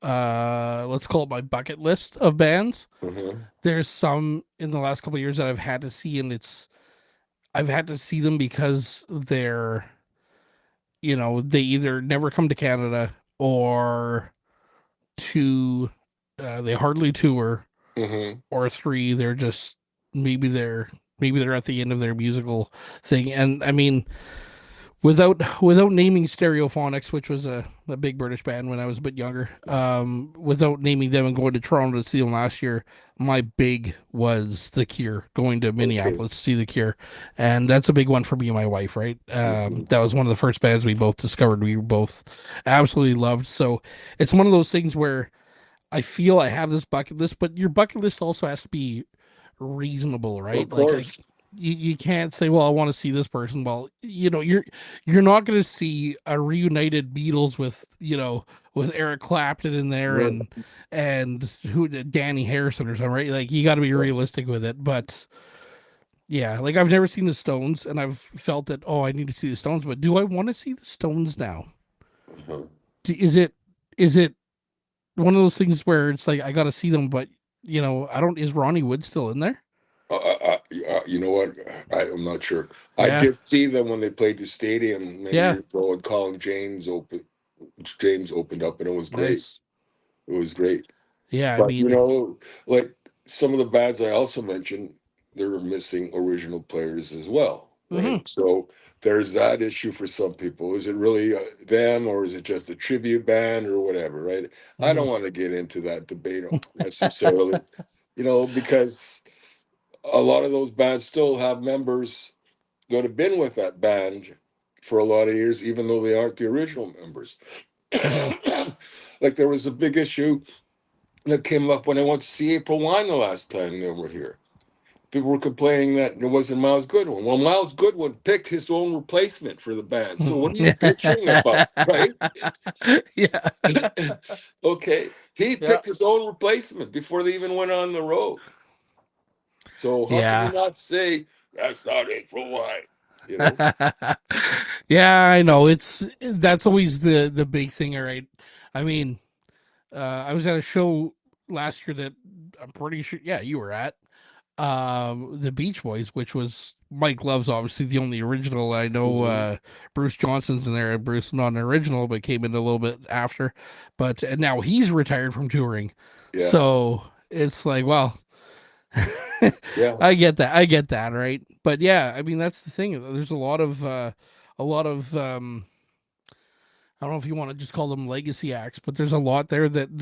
let's call it my bucket list of bands.
Mhm.
There's some in the last couple of years that I've had to see, and it's I've had to see them because they're, they either never come to Canada or two, they hardly tour,
Mhm.
or three, they're just maybe they're maybe they're at the end of their musical thing. And I mean, without naming Stereophonics, which was a big British band when I was a bit younger, without naming them and going to Toronto to see them last year, my big was The Cure, going to
Okay.
Minneapolis to see The Cure, and that's a big one for me and my wife. Right,
Mhm.
that was one of the first bands we both discovered. We both absolutely loved. So it's one of those things where I feel I have this bucket list, but your bucket list also has to be reasonable,
Of
right? Like
course.
you can't say, well, I want to see this person. Well, you're not going to see a reunited Beatles with with Eric Clapton in there
Right.
and who Danny Harrison or something, right? Like you got to be realistic with it. But yeah, like I've never seen the Stones, and I've felt that I need to see the Stones, but do I want to see the Stones now?
Uh-huh.
Is it one of those things where it's like I got to see them, but I don't. Is Ronnie Wood still in there?
You know what? I'm not sure. I
Yeah,
did see them when they played the stadium many
yeah,
years ago, and James opened up, and it was great.
nice.
It was great.
Yeah, I
But
mean,
like some of the bands I also mentioned, they're missing original players as well,
hmm
right? So there's that issue for some people. Is it really them, or is it just a tribute band, or whatever, right? I
hmm
don't want to get into that debate necessarily, because a lot of those bands still have members that have been with that band for a lot of years, even though they aren't the original members.
hmm
Like there was a big issue that came up when I went to see April Wine the last time they were here. People were complaining that it wasn't Miles Goodwin. Well, Miles Goodwin picked his own replacement for the band. So what are you bitching about, right?
yeah,
Okay, he
yeah,
picked his own replacement before they even went on the road. So how can you
yeah.
not say that's not April Wine? You know?
Yeah, I know. That's always the big thing, all right. I mean, I was at a show last year that I'm pretty sure, yeah, you were at. The Beach Boys, which was Mike Love's obviously the only original. I know
Hmm.
Bruce Johnson's in there. Bruce not an original, but came in a little bit after. But and now he's retired from touring,
Yeah,
so it's like, well,
yeah.
I get that. I get that, right? But yeah, I mean that's the thing. There's a lot of I don't know if you want to just call them legacy acts, but there's a lot there that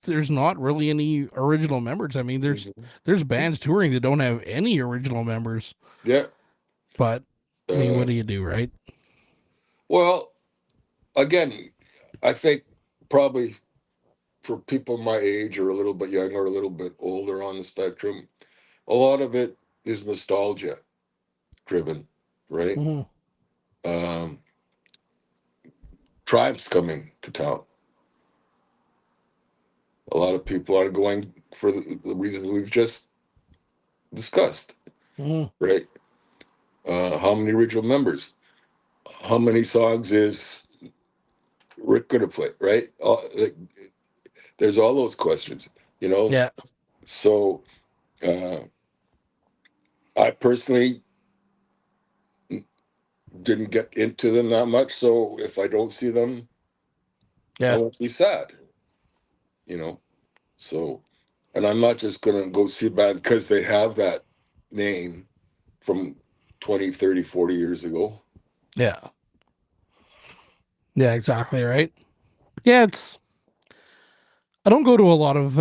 there's not really any original members. I mean,
Hmm.
there's bands touring that don't have any original members,
Yeah.
but I mean,
Uh,
what do you do, right?
well, again, I think probably for people my age or a little bit younger, or a little bit older on the spectrum, a lot of it is nostalgia driven, right?
Hmm.
Um, Tribe's coming to town. A lot of people are going for the reasons we've just discussed,
Mhm.
right? How many original members? How many songs is Rick gonna play, right? Like, there's all those questions, you know.
Yeah.
So uh, I personally didn't get into them that much. So if I don't see them, I
Yeah.
won't be sad, you know. So, and I'm not just gonna go see a band because they have that name from 20, 30, 40 years ago.
Yeah. Yeah, exactly, right? Yeah, it's I don't go to a lot of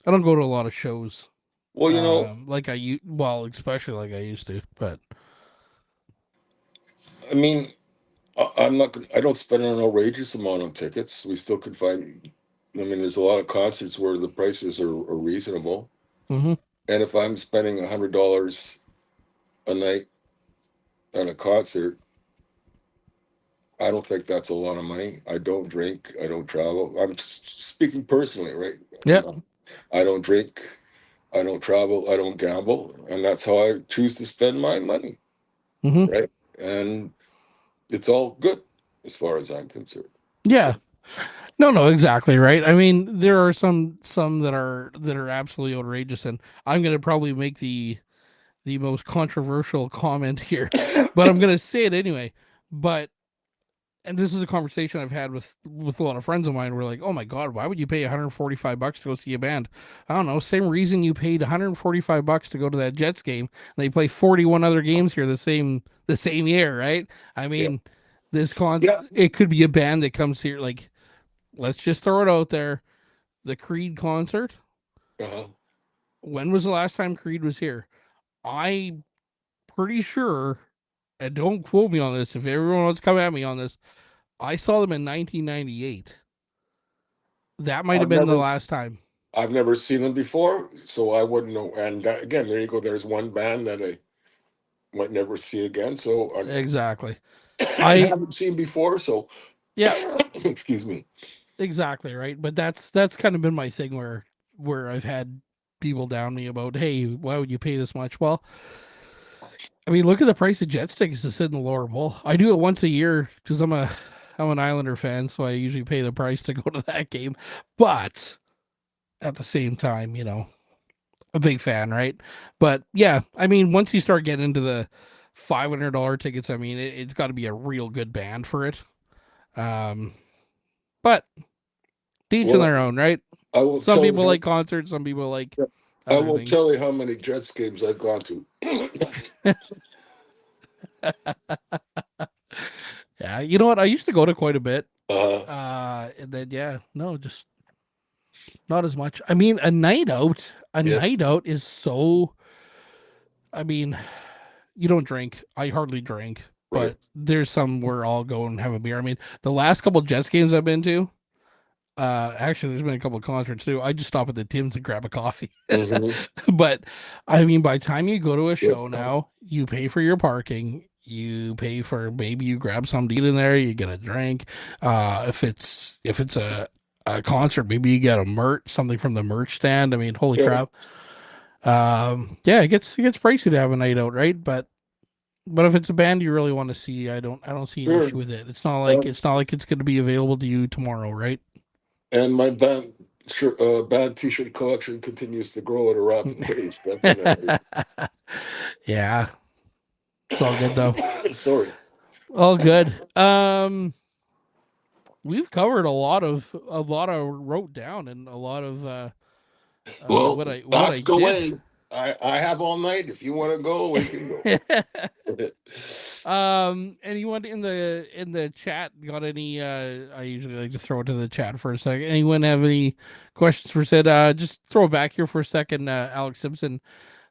I don't go to a lot of shows.
Well,
Like well, especially like I used to, but
I mean, I'm not. I don't spend an outrageous amount on tickets. We still could find. I mean, there's a lot of concerts where the prices are reasonable.
mhm.
And if I'm spending $100 a night at a concert, I don't think that's a lot of money. I don't drink. I don't travel. I'm speaking personally, right?
Yeah.
I don't drink. I don't travel. I don't gamble, and that's how I choose to spend my money,
Mhm.
right? And it's all good as far as I'm concerned. So,
Yeah. No, no, exactly, right? I mean, there are some that are absolutely outrageous, and I'm going to probably make the most controversial comment here, but I'm going to say it anyway. But and this is a conversation I've had with a lot of friends of mine. We're like, oh my god, why would you pay 145 bucks to go see a band? I don't know. Same reason you paid 145 bucks to go to that Jets game. They play 41 other games here the same year, right? I
yeah,
mean,
yeah,
it could be a band that comes here. Like, let's just throw it out there. The Creed concert.
uh-huh.
When was the last time Creed was here? I'm pretty sure, and don't quote me on this. If everyone wants to come at me on this, I saw them in 1998. That might have
I've
been the
never,
last time.
I've never seen them before, so I wouldn't know. And again, there you go. There's one band that I might never see again. So
Exactly.
I
I
haven't seen before. So
yeah,
excuse me.
exactly, right. But that's kind of been my thing where I've had people down me about, hey, why would you pay this much? Well, I mean, look at the price of Jets tickets to sit in the lower bowl. I do it once a year because I'm an Islander fan, so I usually pay the price to go to that game. But at the same time, a big fan, right? But yeah, I mean, once you start getting into the $500 tickets, I mean, it's got to be a real good band for it. Um, but each in
Well,
their own, right?
I will
Some
tell
people
you.
like concerts, some people like
I
other
won't
things.
tell you how many Jets games I've gone to.
Yeah, you know what? I used to go to quite a bit.
uh,
And then yeah, no, just not as much. I mean, a
yeah,
night out is so. I mean, you don't drink. I hardly drink,
right.
but there's some where I'll go and have a beer. I mean, the last couple Jets games I've been to, actually, there's been a couple of concerts too. I just stop at the Tim's and grab a coffee.
Hmm.
But I mean, by the time you go to a show now, you pay for your parking. You pay for maybe you grab something to eat in there. You get a drink. If it's a concert, maybe you get a merch something from the merch stand. I mean, holy
Yeah,
crap. Yeah, it gets pricey to have a night out, right? But if it's a band you really want to see, I don't see an
sure.
issue with it.
Um,
It's not like it's going to be available to you tomorrow, right?
and my band T-shirt collection continues to grow at a rapid pace. Definitely.
Yeah, it's all good though.
Sorry.
All good. We've covered a lot of wrote down and a lot of
Well,
what I
ask
did.
away. I have all night. If you want to go, we can go.
Anyone in the chat got any? I usually like to throw it to the chat for a second. Anyone have any questions for Sid? Just throw it back here for a second. Alex Simpson,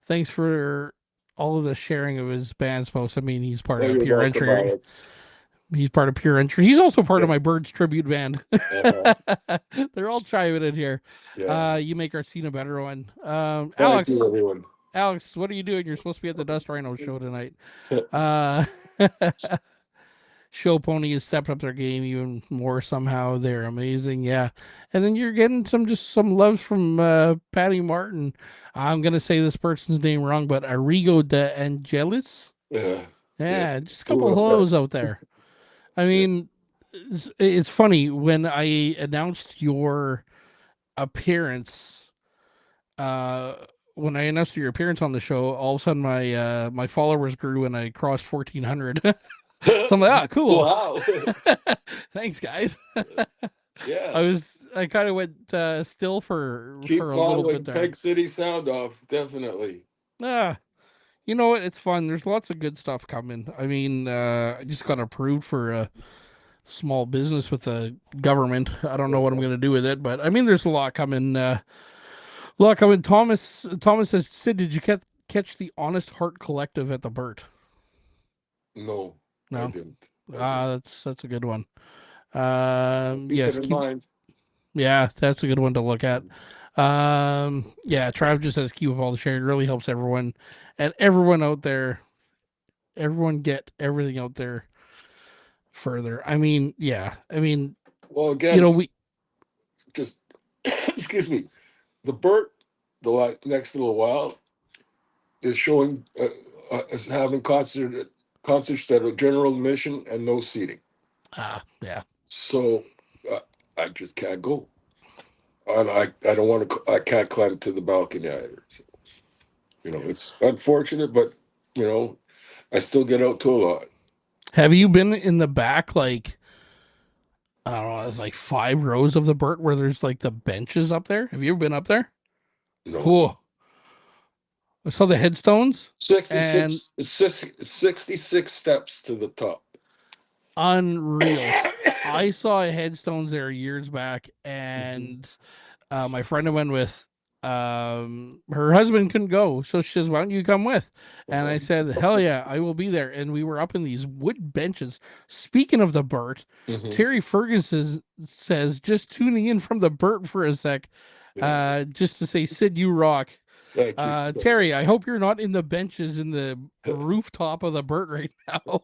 thanks for all of the sharing of his band's posts. I mean, he's part
Oh,
of
you're
Pure
welcome,
Entry.
Alex.
He's part of Pure Entry. He's also part of
Yeah.
my Birds tribute band.
Uh-huh.
They're all chiming in here.
Yeah.
You make our scene a better one.
Thank you, everyone.
Alex, what are you doing? You're supposed to be at the Dust Rhino show tonight. Uh, Show Pony has stepped up their game even more somehow. They're amazing, yeah. And then you're getting some loves from Patty Martin. I'm gonna say this person's name wrong, but Arrigo de Angelis.
Yeah. Yes.
Yeah, just a
Who
couple of
else that?
hellos out there. I
Yeah.
mean, it's funny when I announced your appearance. Uh, when I announced your appearance on the show, all of a sudden my followers grew and I crossed 1,400. So I'm like, ah, cool.
Wow.
Thanks, guys.
Yeah.
I kind of went still
Keep
for a little bit
following
there.
Pegcity Soundoff. Definitely.
Ah, you know what? It's fun. There's lots of good stuff coming. I mean, I just got approved for a small business with the government. I don't know what I'm
Uh,
going to do with it, but I mean, there's a lot coming. A lot coming. Thomas says, Sid, did you catch the Honest Heart Collective at the Burt?
no, I
No.
didn't. I
Ah,
didn't.
that's a good one.
I'll keep it
Yes,
in
keep.
mind.
Yeah, that's a good one to look at. Yeah, Trav just says keep up all the sharing. It really helps everyone and everyone out there. Everyone get everything out there further. I mean, yeah. I mean,
Well,
you know,
again,
we
just excuse me. The Burt, next little while, is showing is having concerts that are general admission and no seating.
yeah.
So uh, I just can't go, and I don't want to. I can't climb to the balcony either. So, it's unfortunate, but you know, I still get out to a lot.
Have you been in the back like I don't know, like 5 rows of the Burt where there's like the benches up there? Have you ever been up there?
No.
Cool. I saw the headstones and
66 steps to the top.
unreal. I saw headstones there years back,
Mhm.
and my friend I went with, her husband couldn't go, so she says, "Why don't you come with?" And I said, "Hell yeah, I will be there." And we were up in these wood benches. Speaking of the Burt,
Mhm.
Terry Ferguson says, "Just tuning in from the Burt for a sec,
Yeah.
just to say, Sid, you rock."
Thank you so
Terry, I hope you're not in the benches in the
much.
rooftop of the Burt right now.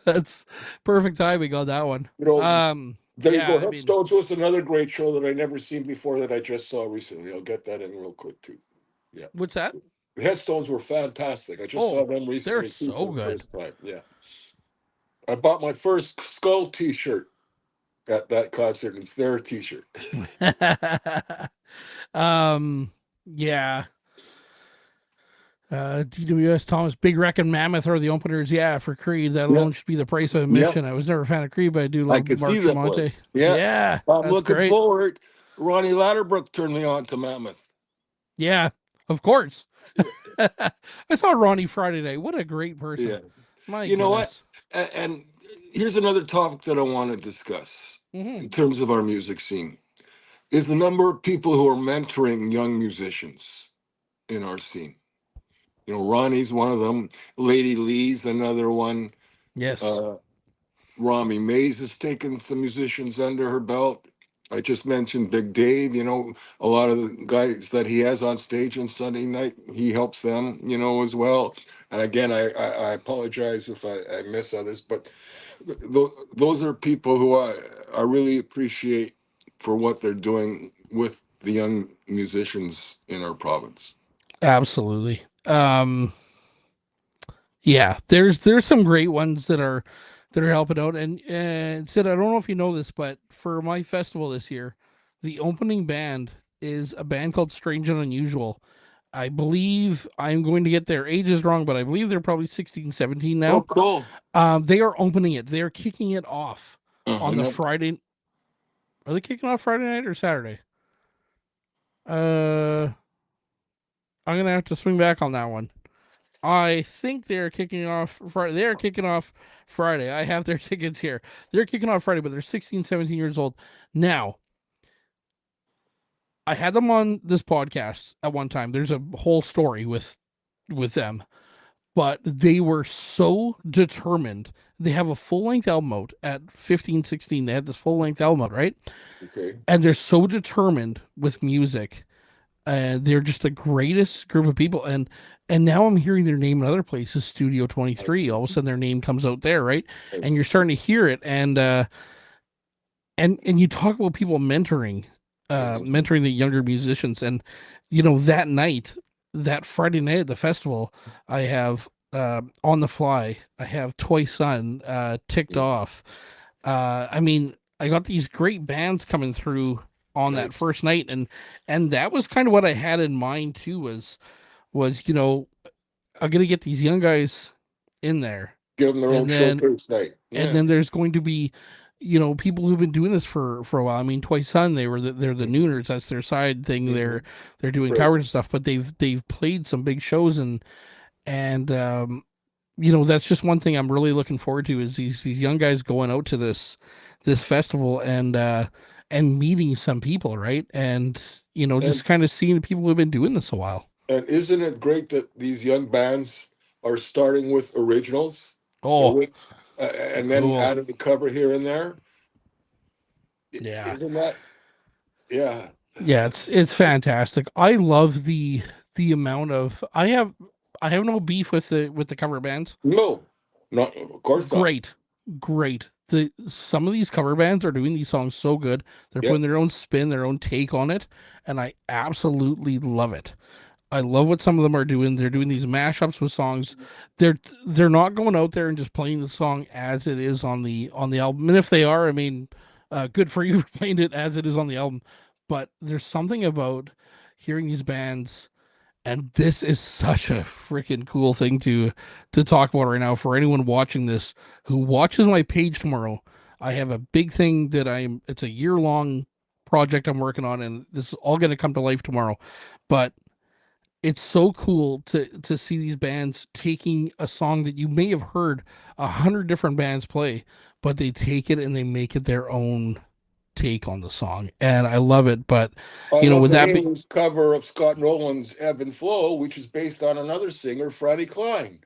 That's perfect timing on that one.
You know, there you
Yeah,
go.
I mean,
Headstones was another great show that I never seen before that I just saw recently. I'll get that in real quick too. Yeah.
what's that?
The Headstones were fantastic. I just saw
Oh,
them
they're
recently too
so
for the
good.
first time. Yeah. I bought my first Skull t-shirt at that concert. It's their t-shirt.
um, yeah. DWS Thomas, Big Wreck and Mammoth are the openers. Yeah, for Creed. That
Yeah.
alone should be the price of
Yeah.
admission. I was never a fan of Creed, but I do
I
love
could see
Mark
that one.
Tremonti.
Yeah.
Yeah,
I'm
that's
looking
great.
forward. Ronnie Ladderbrook turned me on to Mammoth.
Yeah, of course. I saw Ronnie Friday night. What a great person.
Yeah.
My
You know what?
goodness.
And here's another topic that I want to discuss
Hmm.
in terms of our music scene is the number of people who are mentoring young musicians in our scene. Ronnie's one of them. Lady Lee's another one.
Yes.
Uh, Rami Mays has taken some musicians under her belt. I just mentioned Big Dave. A lot of the guys that he has on stage on Sunday night, he helps them, as well. And again, I apologize if I miss others, but those are people who I really appreciate for what they're doing with the young musicians in our province.
Absolutely. Yeah, there's some great ones that are helping out. And Sid, I don't know if you know this, but for my festival this year, the opening band is a band called Strange and Unusual. I believe I'm going to get their ages wrong, but I believe they're probably 16, 17
Oh,
now.
cool.
They are opening it. They are kicking it off
I
on the
know.
Friday. Are they kicking off Friday night or Saturday? Uh, I'm gonna have to swing back on that one. I think they're kicking off Friday. They're kicking off Friday. I have their tickets here. They're kicking off Friday, but they're 16, 17 years old. Now, I had them on this podcast at one time. There's a whole story with them, but they were so determined. They have a full-length album out at 15, 16. They had this full-length album out, right?
Okay.
And they're so determined with music. They're just the greatest group of people. And And now I'm hearing their name in other places, Studio 23.
That's
All of a sudden their name comes out there, right? And
that's
you're starting to hear it. And you talk about people
mhm.
mentoring the younger musicians. And, you know, that night, that Friday night at the festival, I have On the Fly, I have Toy Sun, Ticked Off. I mean, I got these great bands coming through on that
That's
first night, and that was kind of what I had in mind too, was, you know, I'm gonna get these young guys in there,
give them their own
and then
showcase night.
and
Yeah.
then there's going to be, you know, people who've been doing this for a while. I mean, Twice Sun, they're the
Hmm.
Nooners. That's their side thing.
Hmm.
They're doing
Right.
covers and stuff, but they've played some big shows, and you know, that's just one thing I'm really looking forward to is these young guys going out to this festival and meeting some people, right? And you know,
And
just kind of seeing the people who've been doing this a while.
and isn't it great that these young bands are starting with originals,
Oh,
with, and then
cool.
adding the cover here and there?
Yeah.
Isn't that? Yeah.
Yeah, it's fantastic. I love the amount of I have no beef with the cover bands.
No, not of course not.
Great. Great. The some of these cover bands are doing these songs so good. They're
Yeah.
putting their own spin, their own take on it, and I absolutely love it. I love what some of them are doing. They're doing these mashups with songs. They're not going out there and just playing the song as it is on the album. And if they are, I mean, good for you for playing it as it is on the album. But there's something about hearing these bands, and this is such a freaking cool thing to talk about right now for anyone watching this who watches my page tomorrow. I have a big thing that it's a year long project I'm working on, and this is all going to come to life tomorrow. But it's so cool to see these bands taking a song that you may have heard 100 different bands play, but they take it and they make it their own take on the song, and I love it. But
I
you know,
love
with
the
that be
Haley's cover of Scott Nolan's Ebb and Flow, which is based on another singer, Freddie Klein.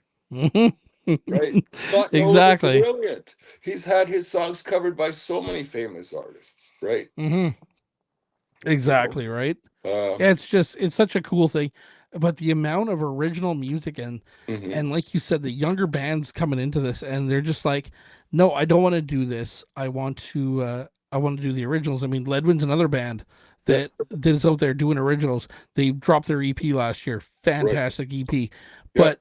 Right? Scott Nolan is
exactly.
brilliant. He's had his songs covered by so many famous artists, right?
Hmm.
You know?
Exactly right.
Uh,
It's just it's such a cool thing, but the amount of original music
mhm.
and like you said, the younger bands coming into this and they're just like, no, I don't want to do this. I want to do the originals. I mean, Ledwin's another band
Yeah,
that is out there doing originals. They dropped their EP last year,
right.
fantastic EP,
Yeah.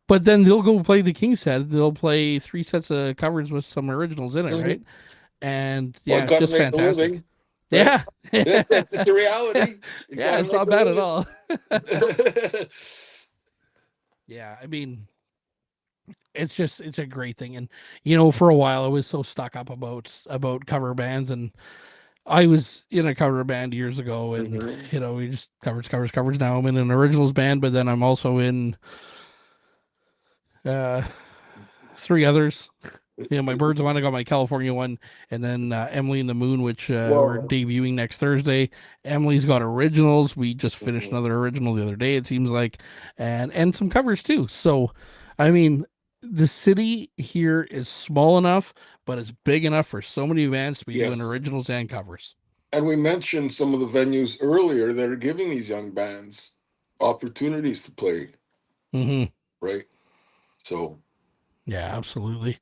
but then they'll go play the King set. They'll play three sets of covers with some originals in it, right?
Hmm.
And
Well,
yeah,
got to
just
make a
fantastic.
living, right?
Yeah.
It's a reality. You got
Yeah,
to
it's
make
not
a
bad at
living.
all. Yeah, I mean, it's a great thing, and you know, for a while I was so stuck up about cover bands, and I was in a cover band years ago, and
Hmm.
you know, we just covers. Now I'm in an originals band, but then I'm also in uh three others. You know, my Birds of One, I got my California one, and then Emily and the Moon, which we're
Well,
debuting next Thursday. Emily's got originals. We just finished
mhm.
another original the other day, it seems like, and some covers too. So, I mean, the city here is small enough, but it's big enough for so many bands to be doing
Yes.
originals and covers.
And we mentioned some of the venues earlier that are giving these young bands opportunities to play,
Hmm.
right? So,
Yeah, absolutely.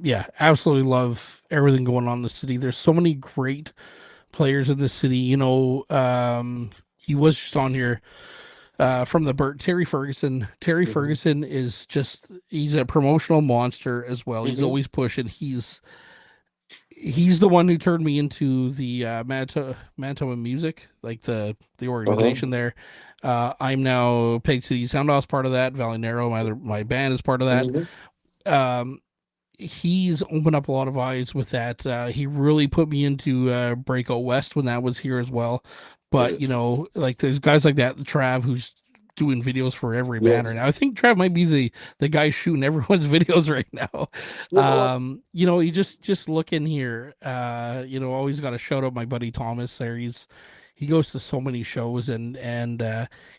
Yeah, absolutely love everything going on in the city. There's so many great players in the city. You know, he was just on here from the Burt Terry Ferguson. Terry
mhm.
Ferguson is just he's a promotional monster as well. He's
Hmm.
always pushing. He's the one who turned me into the Manitoba Music, like the
Uh-huh.
organization there. I'm now Pegcity Soundoff's part of that. Valley Narrow, my band is part of that.
Hmm.
Um, he's opened up a lot of eyes with that. He really put me into Breakout West when that was here as well. But you
Yes.
know, like there's guys like that, Trav, who's doing videos for every band right
Yes.
now. I think Trav might be the guy shooting everyone's videos right now.
You know what?
You know, you just look in here. You know, always got to shout out my buddy Thomas there. He goes to so many shows and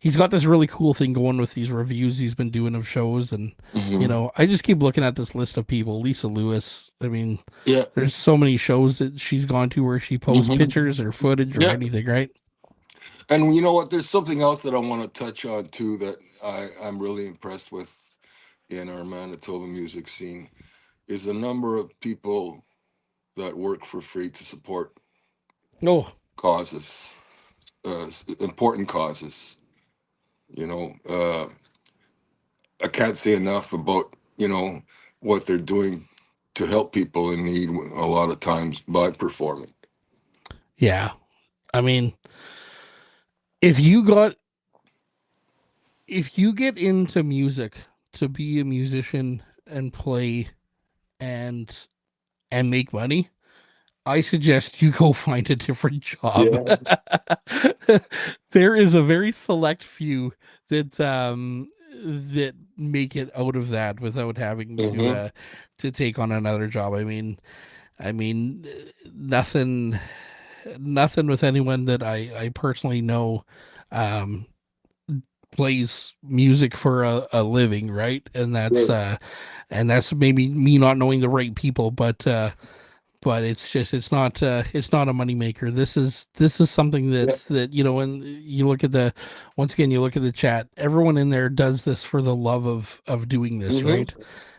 he's got this really cool thing going with these reviews he's been doing of shows and you
Hmm.
know, I just keep looking at this list of people. Lisa Lewis. I mean,
Yeah.
there's so many shows that she's gone to where she posts
Hmm.
pictures or footage or
Yeah.
anything, right?
And you know what? There's something else that I want to touch on too that I'm really impressed with in our Manitoba music scene is the number of people that work for free to support
Oh,
causes, important causes. You know, I can't say enough about what they're doing to help people in need a lot of times by performing.
yeah. I mean, if you got if you get into music to be a musician and play and make money, I suggest you go find a different job.
Yeah.
There is a very select few that that make it out of that without having
Hmm.
to take on another job. I mean nothing nothing with anyone that I personally know um plays music for a living, right?
Sure.
And that's maybe me not knowing the right people, but it's just it's not a moneymaker. This is something
Yeah.
that when you look at the once again you look at the chat, everyone in there does this for the love of doing this,
Hmm.
right?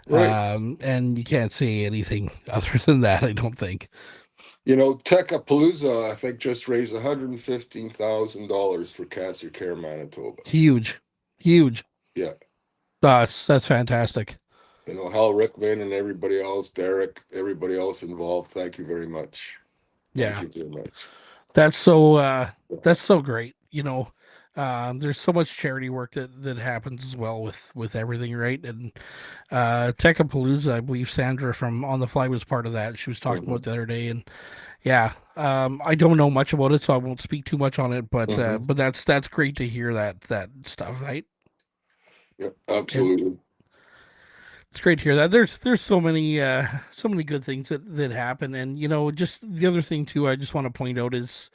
Right.
And you can't say anything other than that, I don't think.
Techapalooza, I think, just raised $115,000 for Cancer Care Manitoba.
Huge, huge.
Yeah.
That's fantastic.
Hal Rickman and everybody else, Derek, everybody else involved. Thank you very much. Thank
Yeah,
you very much.
that's so that's so great. There's so much charity work that happens as well with everything, right? And Techapalooza, I believe Sandra from On the Fly was part of that. She was talking
Hmm.
about it the other day, and yeah, I don't know much about it, so I won't speak too much on it.
Hmm.
But that's great to hear that stuff, right?
Yeah,
And
absolutely.
it's great to hear that. There's so many good things that happen, and just the other thing too. I just want to point out is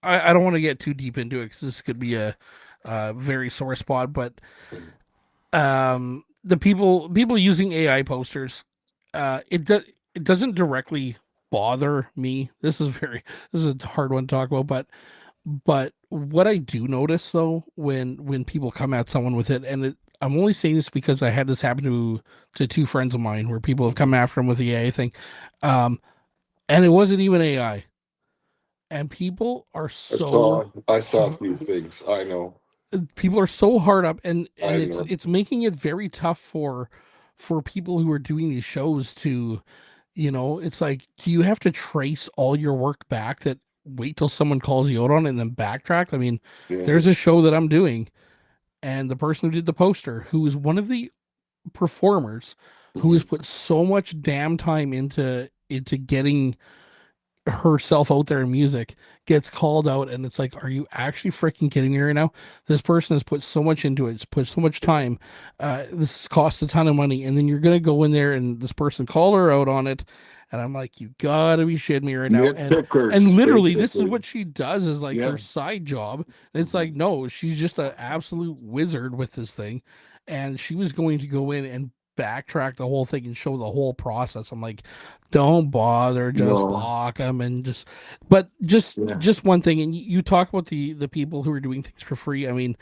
I don't want to get too deep into it because this could be a very sore spot, but the people using AI posters, it doesn't directly bother me. This is a hard one to talk about, but what I do notice though when people come at someone with it, I'm only saying this because I had this happen to two friends of mine where people have come
Mhm.
after them with the AI thing, um, and it wasn't even AI, and
I saw a few things. I know.
people are so hard up,
I
and
know.
it's making it very tough for people who are doing these shows to it's like, do you have to trace all your work back that wait till someone calls you out on it and then backtrack? I mean,
Yeah.
there's a show that I'm doing, and the person who did the poster, who is one of the performers who has
Hmm.
put so much damn time into getting herself out there in music, gets called out, and it's like, are you actually freaking kidding me right now? This person has put so much into it, it's put so much time, this has cost a ton of money, and then you're gonna go in there and this person call her out on it, and I'm like, you gotta be shitting me right now. And
Nitpickers,
literally this is
basically.
what she does, is like her
Yeah.
side job, and it's like,
Hmm.
no, she's just an absolute wizard with this thing, and she was going to go in and backtrack the whole thing and show the whole process. I'm like, don't bother, just
No.
block them, and but
Yeah.
just one thing. And you talk about the people who are doing things for free. I mean,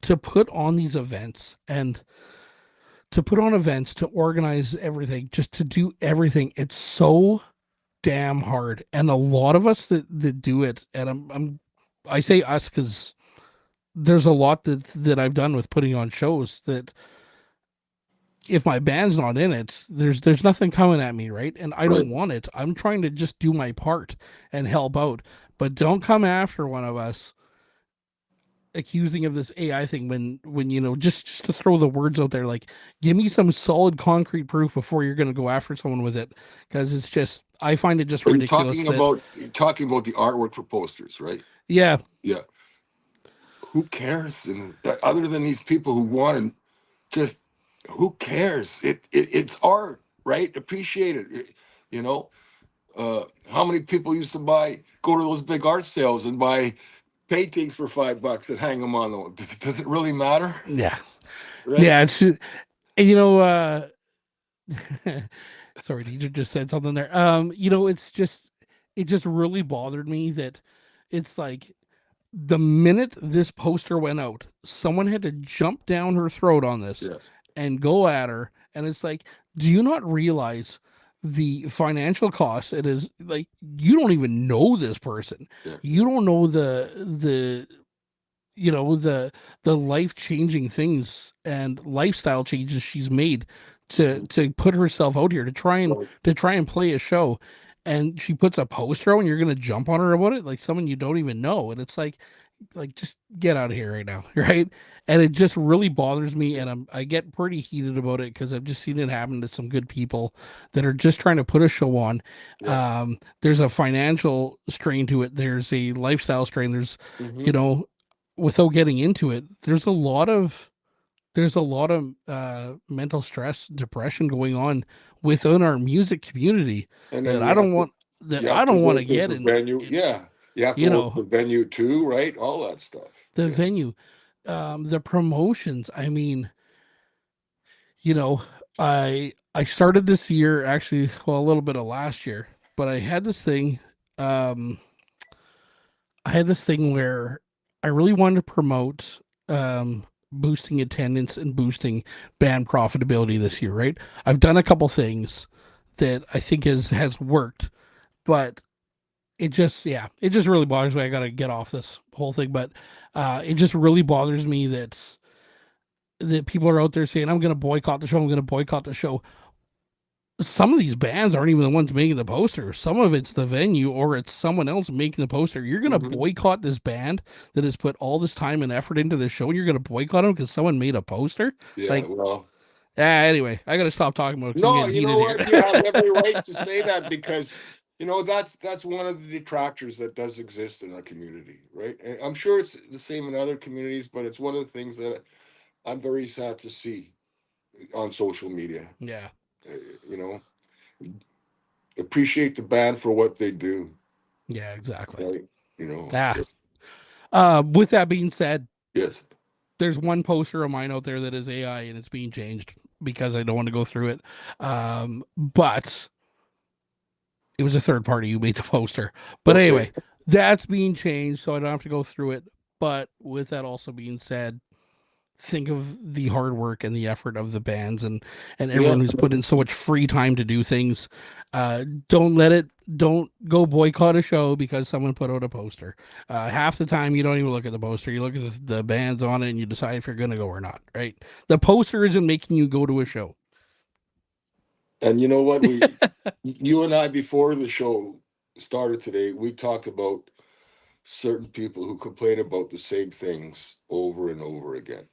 to put on these events and to put on events, to organize everything, just to do everything, it's so damn hard. And a lot of us that do it, and I say us because there's a lot that I've done with putting on shows that if my band's not in it, there's nothing coming at me, right? And I
Right.
don't want it. I'm trying to just do my part and help out. But don't come after one of us accusing of this AI thing when just to throw the words out there, like, give me some solid concrete proof before you're going to go after someone with it, because it's just, I find it just
Are you
ridiculous
talking
that,
about you're talking about the artwork for posters, right?
yeah,
Yeah. Who cares? And other than these people who want to just, who cares? It's art, right? Appreciate it. You know, how many people used to go to those big art sales and buy paintings for $5 and hang them on the wall? Does it really matter?
yeah,
Right?
yeah, it's and you know sorry, DJ just said something there. It's just, it just really bothered me that it's like The minute this poster went out, someone had to jump down her throat on this
Yeah.
and go at her. And it's like, do you not realize the financial cost it is? Like, you don't even know this person.
Yeah.
You don't know the the life-changing things and lifestyle changes she's made
Mhm.
to put herself out here
Right.
to try and play a show, and she puts a poster out and you're gonna jump on her about it like someone you don't even know. And it's like just get out of here right now. Right? And it just really bothers me,
Yeah.
and I get pretty heated about it because I've just seen it happen to some good people that are just trying to put a show on.
Yeah.
There's a financial strain to it, there's a lifestyle strain, there's you
Hmm.
know without getting into it, there's a lot of mental stress, depression going on within our music community
And then
that I don't want
you
that I
have to
don't want to
work with
get
the venue.
in
Yeah. You have to
you
work
know
the venue too, right? All that stuff.
the
Yeah.
venue, the promotions. I mean, you know, I started this year actually, well, a little bit of last year, but um I had this thing where I really wanted to promote boosting attendance and boosting band profitability this year, right? I've done a couple things that I think has worked, but it just really bothers me. I got to get off this whole thing, but it just really bothers me that people are out there saying I'm going to boycott the show, I'm going to boycott the show. Some of these bands aren't even the ones making the poster. Some of it's the venue or it's someone else making the poster. You're going to
Hmm.
boycott this band that has put all this time and effort into this show, and you're going to boycott them because someone made a poster?
Yeah.
Like,
Well,
anyway, I got to stop talking about it because I'm
no,
getting
you know
heated here.
what? You have every right to say that because that's one of the detractors that does exist in our community, right? And I'm sure it's the same in other communities, but it's one of the things that I'm very sad to see on social media.
Yeah,
Uh, You know, appreciate the band for what they do,
yeah, exactly.
right?
Ah,
So
with that being said,
yes.
there's one poster of mine out there that is AI and it's being changed because I don't want to go through it. But it was a third party who made the poster. But
Okay.
anyway, that's being changed, so I don't have to go through it. But with that also being said, think of the hard work and the effort of the bands and
Yeah.
everyone who's put in so much free time to do things. Don't let it. Don't go boycott a show because someone put out a poster. Half the time you don't even look at the poster. You look at the bands on it and you decide if you're going to go or not. Right? The poster isn't making you go to a show.
And you know what? You and I, before the show started today, we talked about certain people who complain about the same things over and over again,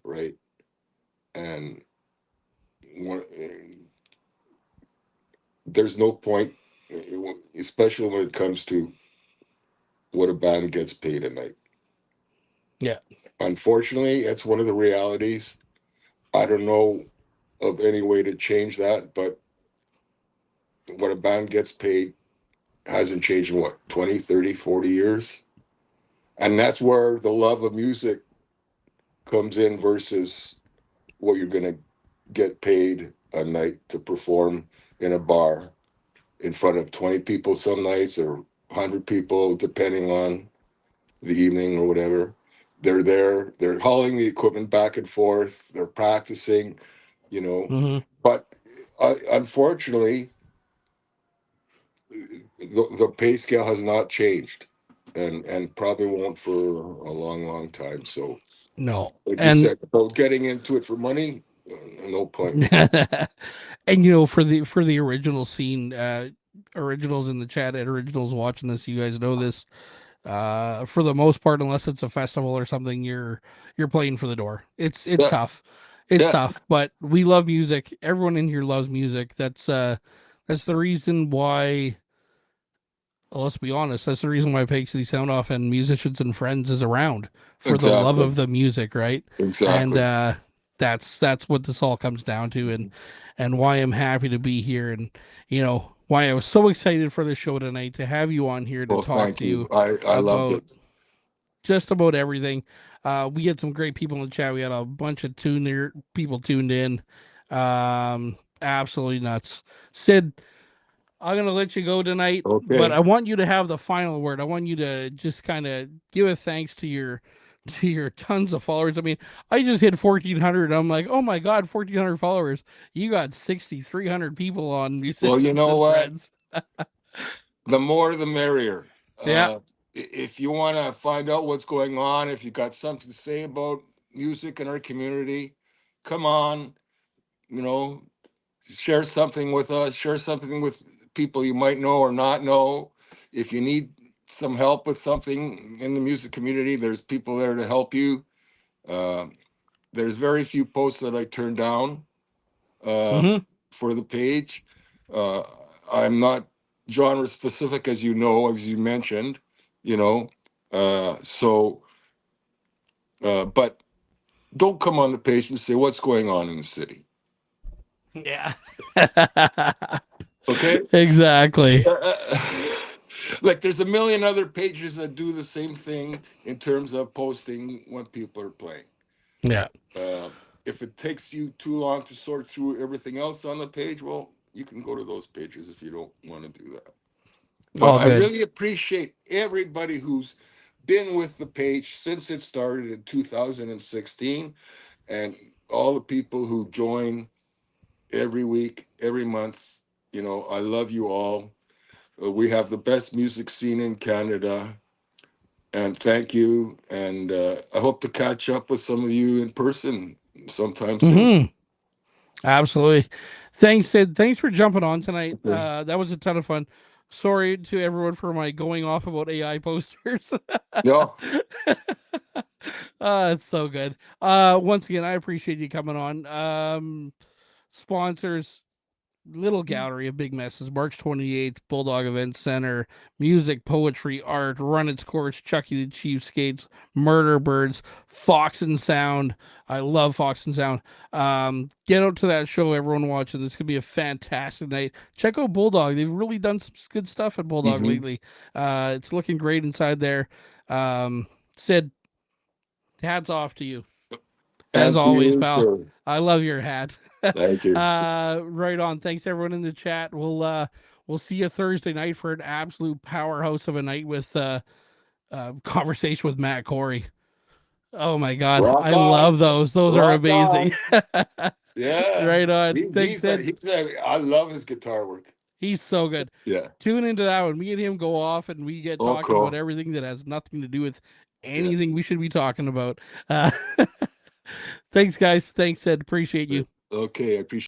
right? And one, there's no point, especially when it comes to what a band gets paid a night.
Yeah.
Unfortunately, it's one of the realities. I don't know of any way to change that, but what a band gets paid hasn't changed in what, 20, 30, 40 years? And that's where the love of music comes in versus what you're going to get paid a night to perform in a bar in front of 20 people some nights or 100 people, depending on the evening or whatever. They're there, they're hauling the equipment back and forth, they're practicing, you know.
Mm-hmm.
But unfortunately, the pay scale has not changed and probably won't for a long, long time. So,
No.
like you
And
said, about getting into it for money, no point.
and for the original scene, originals in the chat and originals watching this, you guys know this. For the most part, unless it's a festival or something, you're playing for the door. It's
Yeah,
tough. It's
yeah,
tough, but we love music. Everyone in here loves music. That's the reason why, well, let's be honest, that's the reason why Pegcity Soundoff and Musicians and Friends is around, for the love
exactly,
of the music, right? And
exactly.
that's what this all comes down to, and why I'm happy to be here, and why I was so excited for the show tonight to have you on here to
Well,
talk
thank
to
you.
you
I loved
about
it.
just about everything. We had some great people in the chat. We had a bunch of people tuned in. Absolutely nuts. Sid, I'm gonna let you go tonight, but I
Okay.
want you to have the final word. I want you to just kind of give a thanks to your tons of followers. I mean, I just hit 1,400. I'm like, oh my god, 1,400 followers. You got 6,300 people on
Well, you
musicians
know
and
what?
friends.
The more, the merrier.
Yeah.
If you want to find out what's going on, if you got something to say about music in our community, come on. You know, share something with us. Share something with people you might know or not know. If you need some help with something in the music community, there's people there to help you. Uh, there's very few posts that I turn down uh,
Mm-hmm.
for the page. Uh, I'm not genre specific, as you know, as you mentioned, you know. So, but don't come on the page and say what's going on in the city.
Yeah.
Okay.
Exactly.
Like there's a million other pages that do the same thing in terms of posting when people are playing.
Yeah.
Uh, if it takes you too long to sort through everything else on the page, well, you can go to those pages if you don't want to do that. But
All
I
good.
really appreciate everybody who's been with the page since it started in 2016 and all the people who join every week, every month. You know, I love you all. We have the best music scene in Canada. And thank you. And I hope to catch up with some of you in person sometime soon.
Mm-hmm. Absolutely. Thanks, Sid. Thanks for jumping on tonight.
Okay.
That was a ton of fun. Sorry to everyone for my going off about AI posters.
No.
It's so good. Once again, I appreciate you coming on. Sponsors, little gallery of big messes. March 28th, Bulldog Event Center. Music, poetry, art. Run its course. Chucky the Cheapskates. Murder Birds. Fox and Sound. I love Fox and Sound. Get out to that show, everyone watching. This could be a fantastic night. Check out Bulldog. They've really done some good stuff at Bulldog
Hmm.
lately. It's looking great inside there. Sid, hats off to you. As
And to
always,
you,
pal.
sir.
I love your hat.
Thank you.
Right on. Thanks everyone in the chat. We'll see you Thursday night for an absolute powerhouse of a night with conversation with Matt Corey. Oh my god.
Rock
I
on.
love those. Those are
Rock
amazing.
on. Yeah.
Right on.
He,
Thanks,
he's a,
Sid.
he's a, I love his guitar work.
He's so good.
Yeah.
Tune into that when me and him go off and we get
Oh,
talking about
cool.
everything that has nothing to do with
Yeah.
anything we should be talking about. Thanks, guys. Thanks, Sid. Appreciate you.
Okay. I appreciate